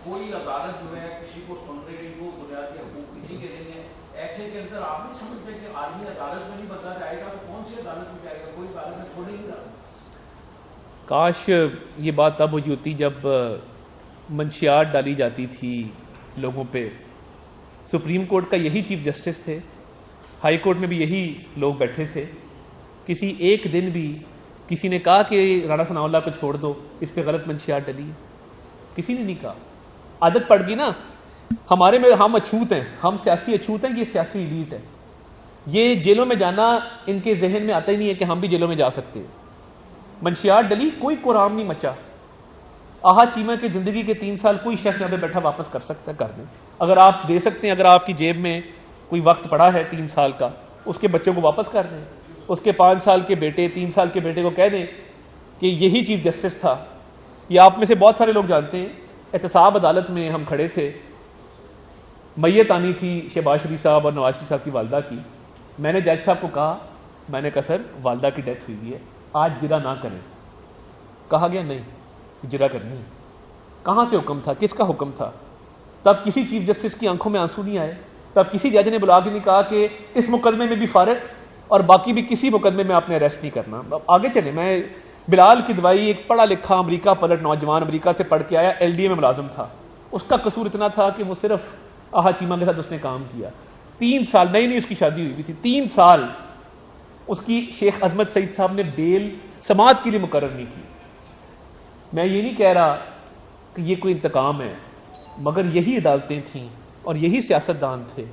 کوئی عدالت جو ہے کسی کو سن رہی نہیں، وہ بنیادی حقوق کسی کے نہیں ہے، ایسے کے اندر آپ نہیں سمجھتے کہ عالمی عدالت میں نہیں بدلا جائے گا تو کون سی عدالت میں جائے گا؟ کوئی عدالت میں چھوڑ نہیں رہا۔ کاش یہ بات تب ہوئی ہوتی جب منشیات ڈالی جاتی تھی لوگوں پہ۔ سپریم کورٹ کا یہی چیف جسٹس تھے، ہائی کورٹ میں بھی یہی لوگ بیٹھے تھے، کسی ایک دن بھی کسی نے کہا کہ رانا ثناء اللہ کو چھوڑ دو، اس پہ غلط منشیات ڈلی؟ کسی نے نہیں کہا۔ عادت پڑ گئی نا ہمارے میں، ہم اچھوت ہیں، ہم سیاسی اچھوت ہیں، یہ سیاسی ایلیٹ ہے۔ یہ جیلوں میں جانا ان کے ذہن میں آتا ہی نہیں ہے کہ ہم بھی جیلوں میں جا سکتے ہیں۔ منشیات ڈلی، کوئی قرام نہیں مچا۔ آہا چیمہ کی زندگی کے 3 سال کوئی شخص یہاں پہ بیٹھا واپس کر سکتا ہے، کر دیں اگر آپ دے سکتے ہیں، اگر آپ کی جیب میں کوئی وقت پڑا ہے 3 سال کا، اس کے بچوں کو واپس کر دیں، اس کے 5 سال کے بیٹے، 3 سال کے بیٹے کو کہہ دیں کہ یہی چیف جسٹس تھا۔ یہ آپ میں سے بہت سارے لوگ جانتے ہیں، احتساب عدالت میں ہم کھڑے تھے، میت آنی تھی شہباز شریف صاحب اور نواز شریف صاحب کی والدہ کی۔ میں نے جج صاحب کو کہا، میں نے کہا سر والدہ کی ڈیتھ ہوئی ہے، آج جرا نہ کریں۔ کہا گیا نہیں جرا کرنی ہے۔ کہاں سے حکم تھا، کس کا حکم تھا؟ تب کسی چیف جسٹس کی آنکھوں میں آنسو نہیں آئے، تب کسی جج نے بلا کے نہیں کہا کہ اس مقدمے میں بھی فارغ اور باقی بھی کسی مقدمے میں آپ نے اریسٹ نہیں کرنا۔ آگے چلیں، میں بلال کی دوائی، ایک پڑھا لکھا امریکہ پلٹ نوجوان، امریکہ سے پڑھ کے آیا، ایل ڈی اے میں ملازم تھا، اس کا قصور اتنا تھا کہ وہ صرف آہا چیمہ کے ساتھ اس نے کام کیا۔ 3 سال، نئی اس کی شادی ہوئی تھی، 3 سال اس کی شیخ عظمت سعید صاحب نے بیل سماعت کے لیے مقرر نہیں کی۔ میں یہ نہیں کہہ رہا کہ یہ کوئی انتقام ہے، مگر یہی عدالتیں تھیں اور یہی سیاستدان تھے۔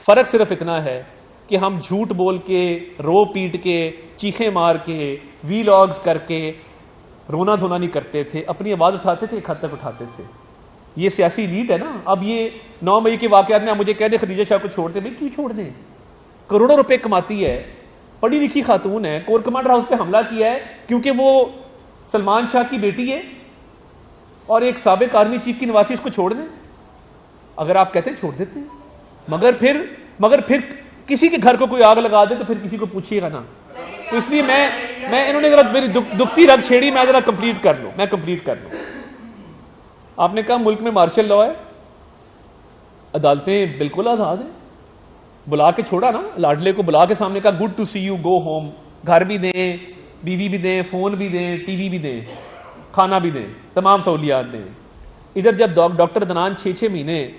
فرق صرف اتنا ہے کہ ہم جھوٹ بول کے، رو پیٹ کے، چیخیں مار کے، وی لاگز کر کے رونا دھونا نہیں کرتے تھے، اپنی آواز اٹھاتے تھے، ایک حد تک اٹھاتے تھے۔ یہ سیاسی لیڈ ہے نا۔ اب یہ 9 مئی کے واقعات میں آپ مجھے کہہ دیں خدیجہ شاہ کو چھوڑ دیں، بھائی کیوں چھوڑ دیں؟ کروڑوں روپے کماتی ہے، پڑھی لکھی خاتون ہے، کور کمانڈر ہاؤس پہ حملہ کیا ہے کیونکہ وہ سلمان شاہ کی بیٹی ہے اور ایک سابق آرمی چیف کی نواسی، اس کو چھوڑ دیں؟ اگر آپ کہتے ہیں چھوڑ دیتے ہیں، مگر پھر کسی کے گھر کو کوئی آگ لگا دے تو پھر کسی کو پوچھیے گا نا۔ تو اس لیے میں انہوں نے ذرا میری دکھتی رگ چھیڑی، میں ذرا کمپلیٹ کر لوں۔ آپ نے کہا ملک میں مارشل لا ہے، عدالتیں بالکل آزاد ہیں۔ بلا کے چھوڑا نا، لاڈلے کو بلا کے سامنے کہا good to see you, go home, گھر بھی دیں، بیوی بھی دیں، فون بھی دیں، ٹی وی بھی دیں، کھانا بھی دیں، تمام سہولیات دیں۔ ادھر جب ڈاکٹر عدنان 6 مہینے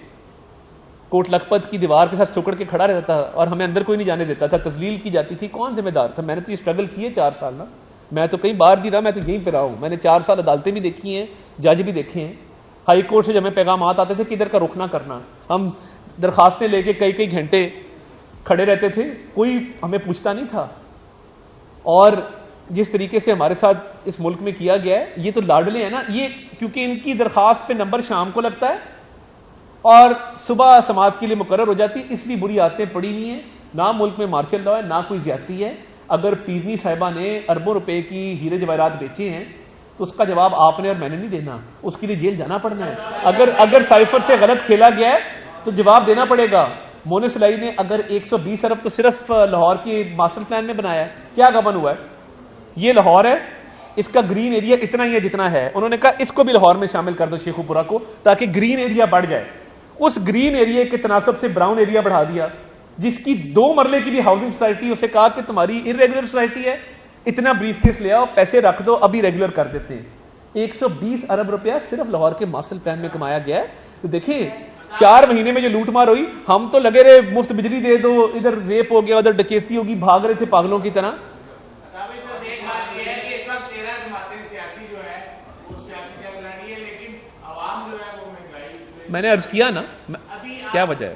کوٹ لکھپت کی دیوار کے ساتھ سکڑ کے کھڑا رہتا تھا اور ہمیں اندر کوئی نہیں جانے دیتا تھا، تذلیل کی جاتی تھی، کون ذمہ دار تھا؟ میں نے تو یہ اسٹرگل کی ہے 4 سال نا، میں تو کہیں باہر نہیں رہا، میں تو یہیں پہ رہا ہوں۔ میں نے 4 سال عدالتیں بھی دیکھی ہیں، جج بھی دیکھے ہیں۔ ہائی کورٹ سے جب ہمیں پیغامات آتے تھے کہ ادھر کا رخ نہ کرنا، ہم درخواستیں لے کے کئی گھنٹے کھڑے رہتے تھے، کوئی ہمیں پوچھتا نہیں تھا۔ اور جس طریقے سے ہمارے ساتھ اس ملک میں کیا گیا ہے، یہ تو لاڈلے ہیں نا، یہ کیونکہ ان کی درخواست پہ نمبر شام کو لگتا ہے اور صبح سماعت کے لیے مقرر ہو جاتی، اس لیے بری عادتیں پڑی ہوئی ہیں۔ نہ ملک میں مارشل لا ہے، نہ کوئی زیادتی ہے۔ اگر پیرنی صاحبہ نے اربوں روپے کی ہیرے جواہرات بیچے ہیں تو اس کا جواب آپ نے اور میں نے نہیں دینا، اس کے لیے جیل جانا پڑنا ہے۔ اگر سائفر سے غلط کھیلا گیا ہے تو جواب دینا پڑے گا۔ مونس الائی نے اگر 120 ارب تو صرف لاہور کے ماسٹر پلان میں بنایا ہے, کیا گبن ہوا ہے؟ یہ لاہور ہے, اس کا گرین ایریا اتنا ہی ہے جتنا ہے, انہوں نے کہا اس کو بھی لاہور میں شامل کر دو, شیخو پورہ کو, تاکہ گرین ایریا بڑھ جائے. اس گرین ایریا کے تناسب سے براؤن ایریا بڑھا دیا, جس کی 2 مرلے کی بھی ہاؤسنگ سوسائٹی, اسے کہا کہ تمہاری ارریگولر سوسائٹی ہے, اتنا بریف کیس لے آؤ, پیسے رکھ دو, ابھی ریگولر کر دیتے ہیں. 120 ارب روپیہ صرف لاہور کے ماسٹر پلان میں کمایا گیا ہے. تو دیکھیں 4 مہینے میں جو لوٹ مار ہوئی, ہم تو لگے رہے مفت بجلی دے دو, ادھر ریپ ہو گیا, ادھر ڈکیتی ہوگی, بھاگ رہے تھے پاگلوں کی طرح. میں نے عرض کیا نا, کیا وجہ ہے؟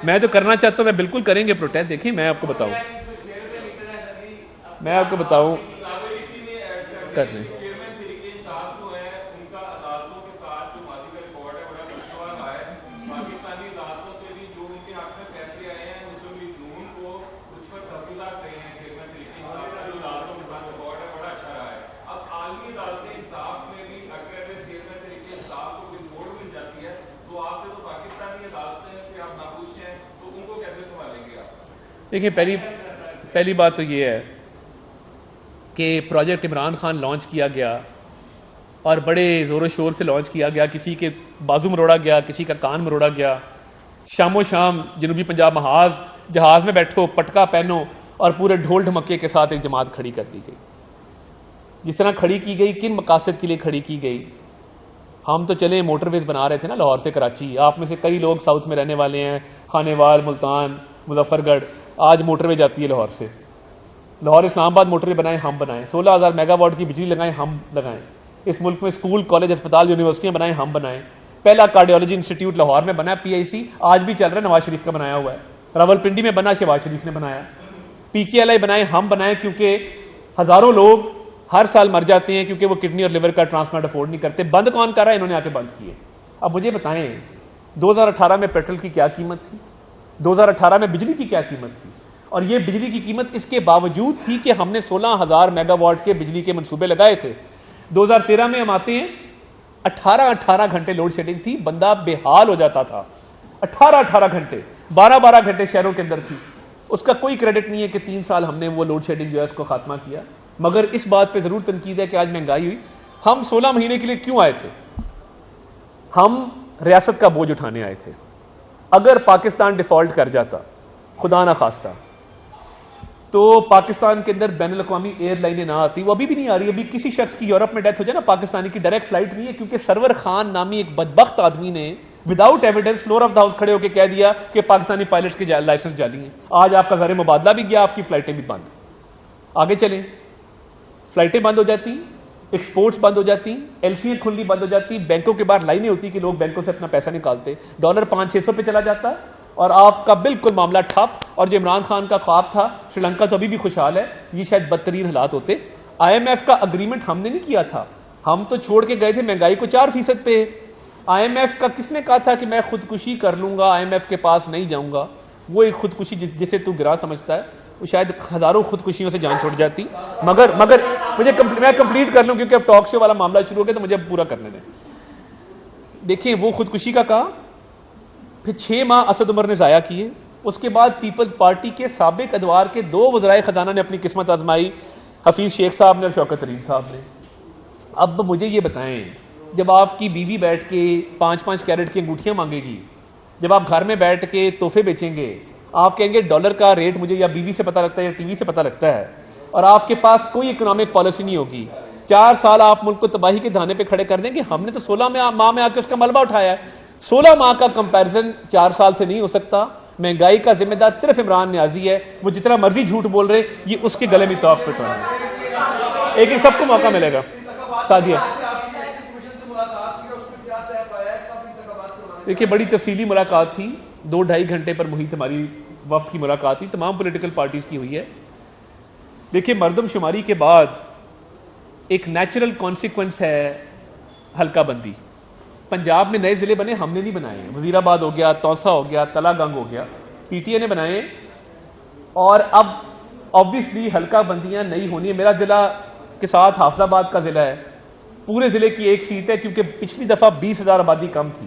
میں تو کرنا چاہتا ہوں, میں بالکل کریں گے پروٹیسٹ. دیکھیں میں آپ کو بتاؤں کر لیں. دیکھیں پہلی بات تو یہ ہے کہ پروجیکٹ عمران خان لانچ کیا گیا اور بڑے زور و شور سے لانچ کیا گیا, کسی کے بازو مروڑا گیا, کسی کا کان مروڑا گیا. شام و شام جنوبی پنجاب محاذ جہاز میں بیٹھو, پٹکا پہنو, اور پورے ڈھول ڈھمکے کے ساتھ ایک جماعت کھڑی کر دی گئی. جس طرح کھڑی کی گئی, کن مقاصد کے لیے کھڑی کی گئی؟ ہم تو چلے موٹر ویز بنا رہے تھے نا لاہور سے کراچی. آپ میں سے کئی لوگ ساؤتھ میں رہنے والے ہیں, خانے وال, ملتان, مظفر گڑھ. آج موٹر وے جاتی ہے لاہور سے. لاہور اسلام آباد موٹر وے بنائیں ہم بنائیں, 16,000 میگا واٹ کی بجلی لگائیں ہم لگائیں. اس ملک میں اسکول, کالج, اسپتال, یونیورسٹیاں بنائیں ہم بنائیں. پہلا کارڈیولوجی انسٹیٹیوٹ لاہور میں بنا, PIC, آج بھی چل رہا ہے, نواز شریف کا بنایا ہوا ہے. راول پنڈی میں بنا, شہباز شریف نے بنایا. PKLI بنائیں ہم بنائیں, کیونکہ ہزاروں لوگ ہر سال مر جاتے ہیں کیونکہ وہ کڈنی اور لیور کا ٹرانسپلانٹ افورڈ نہیں کرتے. بند کون کر رہا ہے؟ انہوں نے آ کے بند کیے. اب مجھے بتائیں 2018 میں پیٹرول کی کیا قیمت تھی, 2018 میں بجلی کی کیا قیمت تھی؟ اور یہ بجلی کی قیمت اس کے باوجود تھی کہ ہم نے 16,000 میگا واٹ کے بجلی کے منصوبے لگائے تھے. 2013 میں ہم آتے ہیں, 18 گھنٹے لوڈ شیڈنگ تھی, بندہ بے حال ہو جاتا تھا. 18 گھنٹے, 12 گھنٹے شہروں کے اندر تھی. اس کا کوئی کریڈٹ نہیں ہے کہ 3 سال ہم نے وہ لوڈ شیڈنگ جو ہے اس کو خاتمہ کیا. مگر اس بات پہ ضرور تنقید ہے کہ آج مہنگائی ہوئی. ہم 16 مہینے کے لیے کیوں آئے تھے؟ ہم ریاست کا بوجھ اٹھانے آئے تھے. اگر پاکستان ڈیفالٹ کر جاتا, خدا نہ خواستہ, تو پاکستان کے اندر بین الاقوامی ایئر لائنیں نہ آتی. وہ ابھی بھی نہیں آ رہی. ابھی کسی شخص کی یورپ میں ڈیتھ ہو جائے نا, پاکستانی کی ڈائریکٹ فلائٹ نہیں ہے, کیونکہ سرور خان نامی ایک بدبخت آدمی نے without evidence floor of the house کھڑے ہو کے کہہ دیا کہ پاکستانی پائلٹس کے لائسنس جعلی ہیں. آج آپ کا زر مبادلہ بھی گیا, آپ کی فلائٹیں بھی بند. آگے چلیں, فلائٹیں بند ہو جاتی, ایکسپورٹس بند ہو جاتی, LCیں کھلنی بند ہو جاتی, بینکوں کے باہر لائنیں ہوتی کہ لوگ بینکوں سے اپنا پیسہ نکالتے, ڈالر 500-600 پہ چلا جاتا, اور آپ کا بالکل معاملہ ٹھپ. اور جو عمران خان کا خواب تھا, سری لنکا تو ابھی بھی خوشحال ہے, یہ شاید بدترین حالات ہوتے. IMF کا اگریمنٹ ہم نے نہیں کیا تھا, ہم تو چھوڑ کے گئے تھے مہنگائی کو 4% پہ. IMF کا کس نے کہا تھا کہ میں خودکشی کر لوں گا, IMF کے پاس نہیں جاؤں گا؟ وہ ایک خودکشی جسے تو گرا سمجھتا ہے, وہ شاید ہزاروں خودکشیوں سے جان چھوڑ جاتی. مگر مجھے میں کمپلیٹ کر لوں, کیونکہ اب ٹاک شو والا معاملہ شروع ہو گیا, تو مجھے پورا کرنے دیں. دیکھیں وہ خودکشی کا کہا, پھر 6 ماہ اسد عمر نے ضائع کیے. اس کے بعد پیپلز پارٹی کے سابق ادوار کے 2 وزرائے خزانہ نے اپنی قسمت آزمائی, حفیظ شیخ صاحب نے اور شوکت ترین صاحب نے. اب مجھے یہ بتائیں, جب آپ کی بیوی بیٹھ کے 5-5 کیرٹ کی انگوٹھیاں مانگے گی, جب آپ گھر میں بیٹھ کے تحفے بیچیں گے, آپ کہیں گے ڈالر کا ریٹ مجھے یا بیوی سے پتہ لگتا ہے یا ٹی وی سے پتہ لگتا ہے, اور آپ کے پاس کوئی اکنامک پالیسی نہیں ہوگی, 4 سال آپ ملک کو تباہی کے دھانے پہ کھڑے کر دیں گے. ہم نے تو 16 ماہ میں آ کے اس کا ملبہ اٹھایا ہے. 16 ماہ کا کمپیریزن 4 سال سے نہیں ہو سکتا. مہنگائی کا ذمہ دار صرف عمران نیازی ہے. وہ جتنا مرضی جھوٹ بول رہے, یہ اس کے گلے میں توق پہ ہے. ایک سب کو موقع ملے گا. سعدیہ دیکھیے, بڑی تفصیلی ملاقات تھی, 2-2.5 گھنٹے پر محیط ہماری وفد کی ملاقات تھی, تمام پولیٹیکل پارٹیز کی ہوئی ہے. دیکھیے, مردم شماری کے بعد ایک نیچرل کانسیکوینس ہے حلقہ بندی. پنجاب میں نئے ضلع بنے, ہم نے نہیں بنائے ہیں. وزیر آباد ہو گیا, توسا ہو گیا, تلا گنگ ہو گیا, PTI نے بنائے. اور اب آبویسلی حلقہ بندیاں نہیں ہونی ہے. میرا ضلع کے ساتھ حافظ آباد کا ضلع ہے, پورے ضلع کی ایک سیٹ ہے, کیونکہ پچھلی دفعہ 20,000 آبادی کم تھی.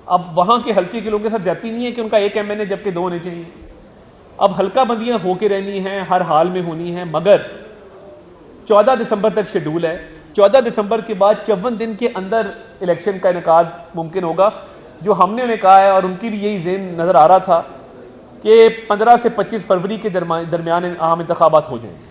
اب وہاں کے حلقے کے لوگوں کے ساتھ جاتی نہیں ہے کہ ان کا ایک MNA جبکہ 2 ہونے چاہیے. اب حلقہ بندیاں ہو کے رہنی ہیں, ہر حال میں ہونی ہیں, مگر 14 دسمبر تک شیڈول ہے. 14 دسمبر کے بعد 54 دن کے اندر الیکشن کا انعقاد ممکن ہوگا. جو ہم نے انہیں کہا ہے اور ان کی بھی یہی ذہن نظر آ رہا تھا کہ 15 سے 25 فروری کے درمیان عام انتخابات ہو جائیں گے.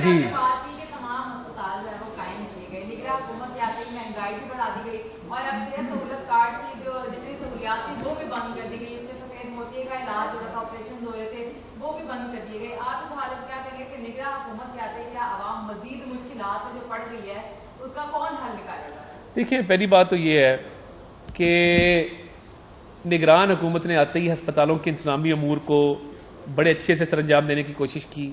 جی تمام ہسپتال جو ہے وہ قائم کیے گئے, لیکن حکومت کے آتے ہی مہنگائی بھی بڑھا دی گئی اور اب صحت سہولت کارڈ کی جو جتنی سہولیات تھی وہ بھی بند کر دی گئی. اس میں سفید موتی کا علاج ہو رہا تھا, آپریشن ہو رہے تھے, وہ بھی بند کر دیے گئے. آپ اس حالت سے کیا کہیں گے کہ نگراں حکومت کے آتے کیا عوام مزید مشکلات میں جو پڑ گئی ہے اس کا کون حل نکالے گا؟ دیکھیں, پہلی بات تو یہ ہے کہ نگران حکومت نے آتے ہی ہسپتالوں کے انتظامی امور کو بڑے اچھے سے سر انجام دینے کی کوشش کی.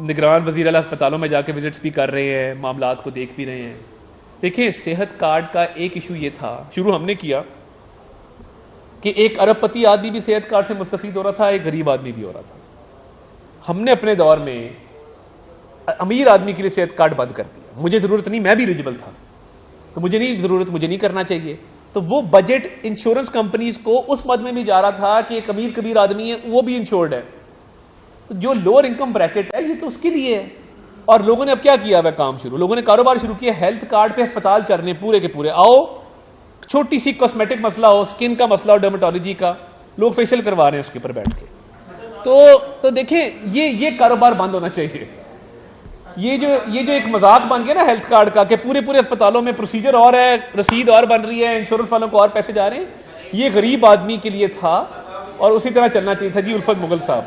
نگران وزیر اعلیٰ ہسپتالوں میں جا کے وزٹس بھی کر رہے ہیں, معاملات کو دیکھ بھی رہے ہیں. دیکھیں, صحت کارڈ کا ایک ایشو یہ تھا, شروع ہم نے کیا کہ ایک ارب پتی آدمی بھی صحت کارڈ سے مستفید ہو رہا تھا, ایک غریب آدمی بھی ہو رہا تھا. ہم نے اپنے دور میں امیر آدمی کے لیے صحت کارڈ بند کر دیا. مجھے ضرورت نہیں, میں بھی ایلیجبل تھا تو مجھے نہیں ضرورت, مجھے نہیں کرنا چاہیے. تو وہ بجٹ انشورنس کمپنیز کو اس مد میں بھی جا رہا تھا کہ ایک امیر کبیر آدمی ہے وہ بھی انشورڈ ہے, تو جو لوور انکم بریکٹ ہے یہ تو اس کے لیے ہے. اور لوگوں نے اب کیا کیا ہے کام شروع, لوگوں نے کاروبار شروع کیا, ہیلتھ کارڈ پہ ہسپتال چل رہے ہیں پورے کے پورے. آؤ چھوٹی سی کاسمیٹک مسئلہ ہو, اسکن کا مسئلہ ہو, ڈرمیٹالوجی کا, لوگ فیشل کروا رہے ہیں اس کے اوپر بیٹھ کے. تو دیکھیں یہ کاروبار بند ہونا چاہیے. یہ جو ایک مذاق بن گیا نا ہیلتھ کارڈ کا کہ پورے اسپتالوں میں پروسیجر اور ہے, رسید اور بن رہی ہے, انشورنس والوں کو اور پیسے جا رہے ہیں, یہ غریب آدمی کے لیے تھا اور اسی طرح چلنا چاہیے تھا. جی الفت مغل صاحب,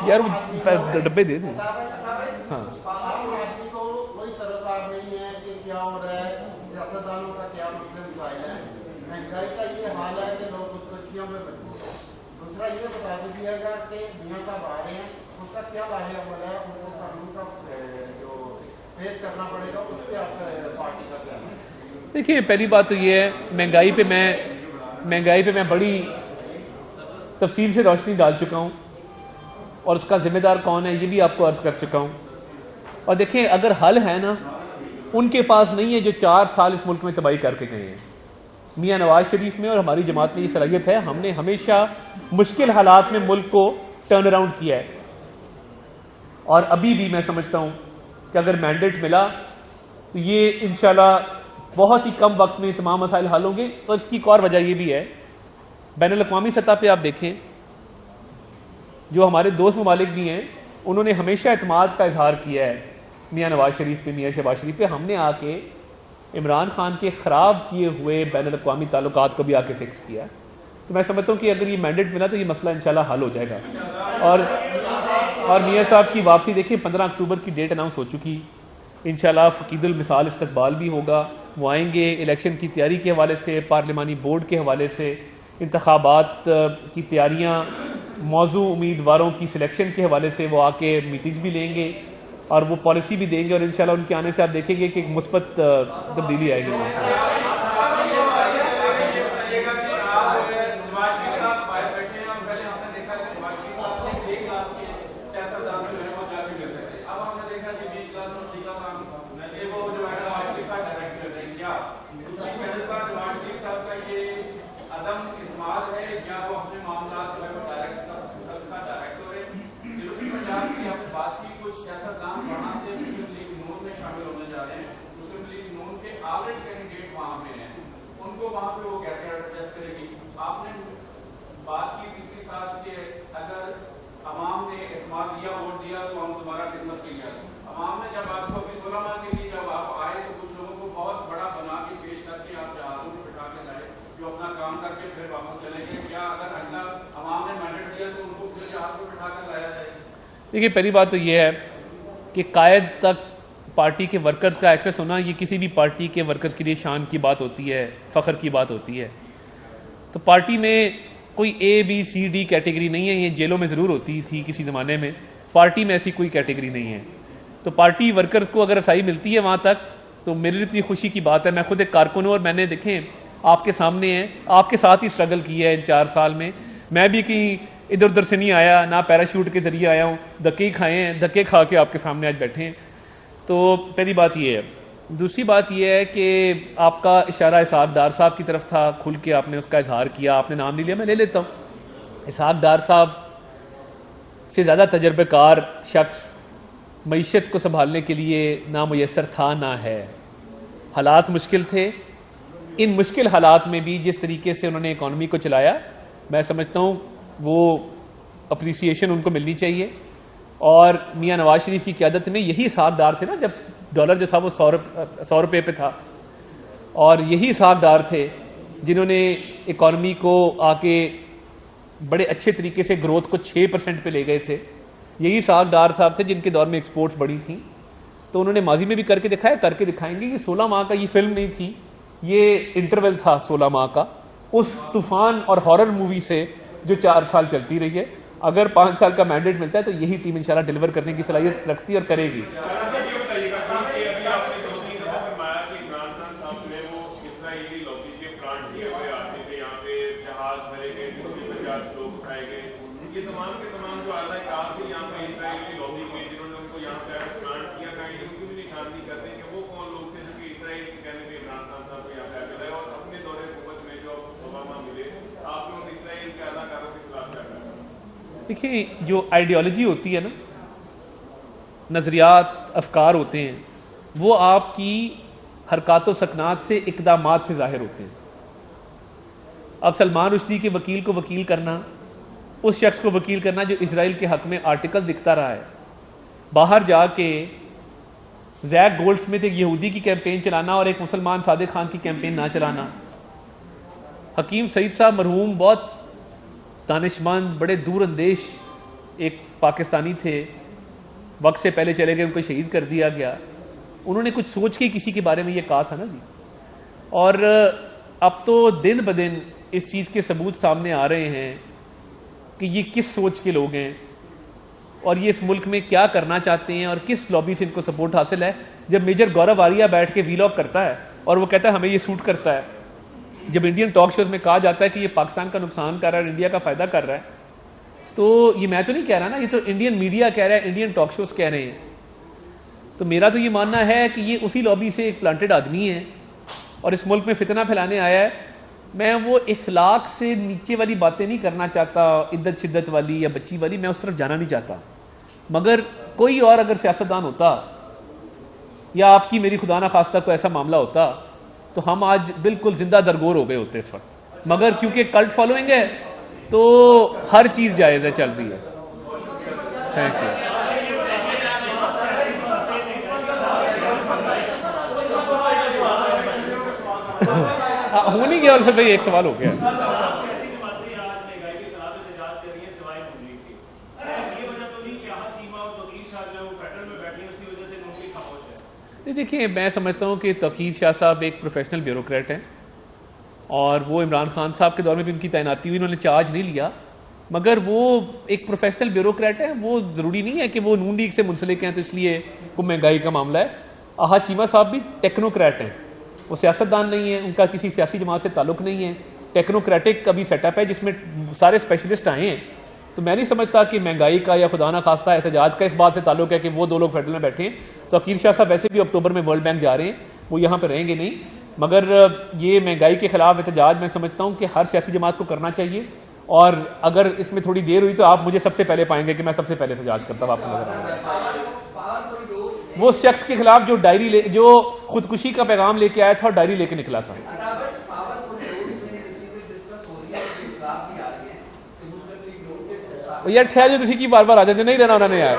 یار وہ ڈبے دے دیں. ہاں دیکھیے, پہلی بات تو یہ ہے مہنگائی پہ میں بڑی تفصیل سے روشنی ڈال چکا ہوں اور اس کا ذمہ دار کون ہے یہ بھی آپ کو عرض کر چکا ہوں. اور دیکھیں, اگر حل ہے نا ان کے پاس نہیں ہے جو 4 سال اس ملک میں تباہی کر کے گئے ہیں. میاں نواز شریف میں اور ہماری جماعت میں یہ صلاحیت ہے, ہم نے ہمیشہ مشکل حالات میں ملک کو ٹرن اراؤنڈ کیا ہے. اور ابھی بھی میں سمجھتا ہوں کہ اگر مینڈیٹ ملا تو یہ انشاءاللہ بہت ہی کم وقت میں تمام مسائل حل ہوں گے. اور اس کی ایک اور وجہ یہ بھی ہے, بین الاقوامی سطح پہ آپ دیکھیں جو ہمارے دوست ممالک بھی ہیں انہوں نے ہمیشہ اعتماد کا اظہار کیا ہے میاں نواز شریف پہ, میاں شہباز شریف پہ. ہم نے آ کے عمران خان کے خراب کیے ہوئے بین الاقوامی تعلقات کو بھی آ کے فکس کیا. تو میں سمجھتا ہوں کہ اگر یہ مینڈیٹ ملا تو یہ مسئلہ انشاءاللہ حل ہو جائے گا. اور میاں صاحب کی واپسی دیکھیں 15 اکتوبر کی ڈیٹ اناؤنس ہو چکی. انشاءاللہ فقید المثال استقبال بھی ہوگا, وہ آئیں گے الیکشن کی تیاری کے حوالے سے, پارلیمانی بورڈ کے حوالے سے, انتخابات کی تیاریاں, موضوع امیدواروں کی سلیکشن کے حوالے سے وہ آ کے میٹنگز بھی لیں گے اور وہ پالیسی بھی دیں گے. اور انشاءاللہ ان کے آنے سے آپ دیکھیں گے کہ ایک مثبت تبدیلی آئے گی. دیکھیے, پہلی بات تو یہ ہے کہ قائد تک پارٹی کے ورکرز کا ایکسیس ہونا یہ کسی بھی پارٹی کے ورکرز کے لیے شان کی بات ہوتی ہے, فخر کی بات ہوتی ہے. تو پارٹی میں کوئی ABCD کیٹیگری نہیں ہے. یہ جیلوں میں ضرور ہوتی تھی کسی زمانے میں, پارٹی میں ایسی کوئی کیٹیگری نہیں ہے. تو پارٹی ورکر کو اگر رسائی ملتی ہے وہاں تک تو میرے لیے اتنی خوشی کی بات ہے. میں خود ایک کارکن ہوں اور میں نے دیکھیں آپ کے سامنے ہیں, آپ کے ساتھ ہی اسٹرگل کی ہے ان 4 سال میں. میں بھی کہیں ادھر ادھر سے نہیں آیا, نہ پیراشوٹ کے ذریعے آیا ہوں, دھکے کھائے ہیں, دھکے کھا کے آپ کے سامنے آج بیٹھے ہیں. تو پہلی بات یہ ہے. دوسری بات یہ ہے کہ آپ کا اشارہ اسحاق ڈار صاحب کی طرف تھا، کھل کے آپ نے اس کا اظہار کیا، آپ نے نام نہیں لیا، میں لے لیتا ہوں۔ اسحاق ڈار صاحب سے زیادہ تجربہ کار شخص معیشت کو سنبھالنے کے لیے نہ میسر تھا نہ ہے۔ حالات مشکل تھے، ان مشکل حالات میں بھی جس طریقے سے انہوں نے اکانومی کو چلایا، میں سمجھتا ہوں وہ اپریسیشن ان کو ملنی چاہیے۔ اور میاں نواز شریف کی قیادت میں یہی اسحاق ڈار تھے نا، جب ڈالر جو تھا وہ 100 روپے پہ تھا، اور یہی اسحاق ڈار تھے جنہوں نے اکانومی کو آ کے بڑے اچھے طریقے سے گروتھ کو 6% پہ لے گئے تھے۔ یہی اسحاق ڈار صاحب تھے جن کے دور میں ایکسپورٹس بڑی تھیں، تو انہوں نے ماضی میں بھی کر کے دکھایا، کر کے دکھائیں گے۔ یہ 16 ماہ کا یہ فلم نہیں تھی، یہ انٹرول تھا 16 ماہ کا، اس طوفان اور ہارر مووی سے جو 4 سال چلتی رہی ہے۔ اگر 5 سال کا مینڈیٹ ملتا ہے تو یہی ٹیم انشاءاللہ ڈیلیور کرنے کی صلاحیت رکھتی اور کرے گی۔ دیکھیے، جو آئیڈیالوجی ہوتی ہے نا، نظریات، افکار ہوتے ہیں، وہ آپ کی حرکات و سکنات سے، اقدامات سے ظاہر ہوتے ہیں۔ اب سلمان رشدی کے وکیل کو وکیل کرنا، اس شخص کو وکیل کرنا جو اسرائیل کے حق میں آرٹیکل لکھتا رہا ہے، باہر جا کے زیک گولڈ سمتھ ایک یہودی کی کیمپین چلانا اور ایک مسلمان صادق خان کی کیمپین نہ چلانا۔ حکیم سعید صاحب مرحوم بہت دانشمند، بڑے دور اندیش ایک پاکستانی تھے، وقت سے پہلے چلے گئے، ان کو شہید کر دیا گیا۔ انہوں نے کچھ سوچ کے کسی کے بارے میں یہ کہا تھا نا جی، اور اب تو دن بدن اس چیز کے ثبوت سامنے آ رہے ہیں کہ یہ کس سوچ کے لوگ ہیں اور یہ اس ملک میں کیا کرنا چاہتے ہیں اور کس لابی سے ان کو سپورٹ حاصل ہے۔ جب میجر گورو آریہ بیٹھ کے ویلاگ کرتا ہے اور وہ کہتا ہے ہمیں یہ سوٹ کرتا ہے، جب انڈین ٹاک شوز میں کہا جاتا ہے کہ یہ پاکستان کا نقصان کر رہا ہے اور انڈیا کا فائدہ کر رہا ہے، تو یہ میں تو نہیں کہہ رہا نا، یہ تو انڈین میڈیا کہہ رہا ہے، انڈین ٹاک شوز کہہ رہے ہیں۔ تو میرا تو یہ ماننا ہے کہ یہ اسی لابی سے ایک پلانٹڈ آدمی ہے اور اس ملک میں فتنہ پھیلانے آیا ہے۔ میں وہ اخلاق سے نیچے والی باتیں نہیں کرنا چاہتا، عدت شدت والی یا بچی والی، میں اس طرف جانا نہیں چاہتا۔ مگر کوئی اور اگر سیاستدان ہوتا یا آپ کی میری خدا نہ خواستہ کوئی ایسا معاملہ ہوتا تو ہم آج بالکل زندہ درگور ہو گئے ہوتے اس وقت، مگر کیونکہ کلٹ فالوئنگ ہے تو ہر چیز جائز ہے، چل رہی ہے۔ Thank you. ہو نہیں گیا الفت بھائی، ایک سوال ہو گیا۔ دیکھیے، میں سمجھتا ہوں کہ توقیر شاہ صاحب ایک پروفیشنل بیوروکریٹ ہیں اور وہ عمران خان صاحب کے دور میں بھی ان کی تعیناتی ہوئی، انہوں نے چارج نہیں لیا، مگر وہ ایک پروفیشنل بیوروکریٹ ہے۔ وہ ضروری نہیں ہے کہ وہ نون لیگ سے منسلک ہیں تو اس لیے کوئی مہنگائی کا معاملہ ہے۔ آہا چیمہ صاحب بھی ٹیکنوکریٹ ہیں، وہ سیاستدان نہیں ہیں، ان کا کسی سیاسی جماعت سے تعلق نہیں ہے، ٹیکنوکریٹک کا بھی سیٹ اپ ہے جس میں سارے اسپیشلسٹ آئے ہیں۔ تو میں نہیں سمجھتا کہ مہنگائی کا یا خدا نہ خواستہ احتجاج کا اس بات سے تعلق ہے کہ وہ دو لوگ فیڈرل میں بیٹھے ہیں۔ تو توقیر شاہ صاحب ویسے بھی اکتوبر میں ورلڈ بینک جا رہے ہیں، وہ یہاں پہ رہیں گے نہیں، مگر یہ مہنگائی کے خلاف احتجاج میں سمجھتا ہوں کہ ہر سیاسی جماعت کو کرنا چاہیے، اور اگر اس میں تھوڑی دیر ہوئی تو آپ مجھے سب سے پہلے پائیں گے کہ میں سب سے پہلے احتجاج کرتا ہوں، آپ کو نظر آئے گا۔ وہ شخص کے خلاف جو جو خودکشی کا پیغام لے کے آیا تھا اور ڈائری لے کے نکلا تھا۔ یار ٹھہر جو تسی کی بار بار آ جاتے، نہیں رہنا انہوں نے یار،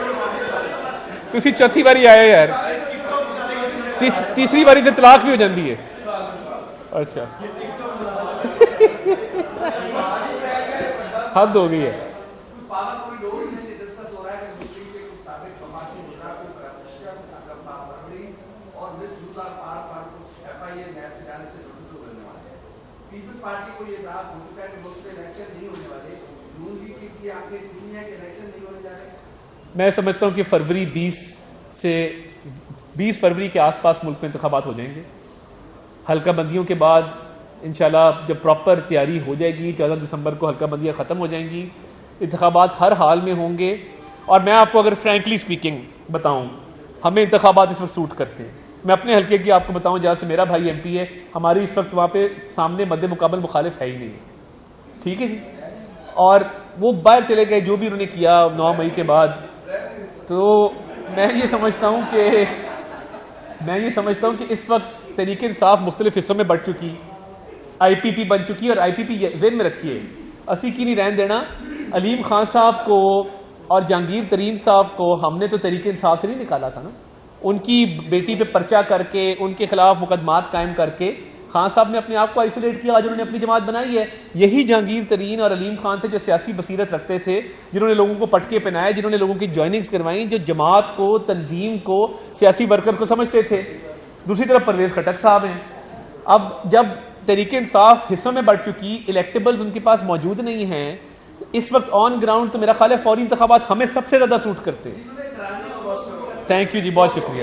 تسی چوتھی باری آئے یار، تیسری باری تو طلاق بھی ہو جاتی ہے۔ اچھا حد ہو گئی ہے۔ میں سمجھتا ہوں کہ فروری 20 فروری کے آس پاس ملک میں انتخابات ہو جائیں گے۔ حلقہ بندیوں کے بعد انشاءاللہ جب پراپر تیاری ہو جائے گی، 14 دسمبر کو حلقہ بندیاں ختم ہو جائیں گی، انتخابات ہر حال میں ہوں گے۔ اور میں آپ کو اگر فرینکلی سپیکنگ بتاؤں، ہمیں انتخابات اس وقت سوٹ کرتے ہیں، میں اپنے حلقے کی آپ کو بتاؤں جہاں سے میرا بھائی MP ہے، ہماری اس وقت وہاں پہ سامنے مد مقابل مخالف ہے ہی نہیں، ٹھیک ہے جی، اور وہ باہر چلے گئے جو بھی انہوں نے کیا 9 مئی کے بعد. تو میں یہ سمجھتا ہوں کہ اس وقت تحریک انصاف مختلف حصوں میں بڑھ چکی، IPP بن چکی، اور IPP ذہن میں رکھیے اسی کی نہیں رہن دینا. علیم خان صاحب کو اور جہانگیر ترین صاحب کو ہم نے تو تحریک انصاف سے نہیں نکالا تھا نا، ان کی بیٹی پہ پرچہ کر کے ان کے خلاف مقدمات قائم کر کے خان صاحب نے اپنے آپ کو آئسولیٹ کیا، آج انہوں نے اپنی جماعت بنائی ہے. یہی جہانگیر ترین اور علیم خان تھے جو سیاسی بصیرت رکھتے تھے، جنہوں نے لوگوں کو پٹکے پہنائے، جنہوں نے لوگوں کی جوائننگز کروائیں، جو جماعت کو، تنظیم کو، سیاسی ورکر کو سمجھتے تھے. دوسری طرف پرویز خٹک صاحب ہیں. اب جب تحریک انصاف حصوں میں بڑھ چکی، الیکٹیبلز ان کے پاس موجود نہیں ہیں، اس وقت آن گراؤنڈ تو میرا خیال ہے فوری انتخابات ہمیں سب سے زیادہ سوٹ کرتے ہیں. تھینک یو جی، بہت شکریہ.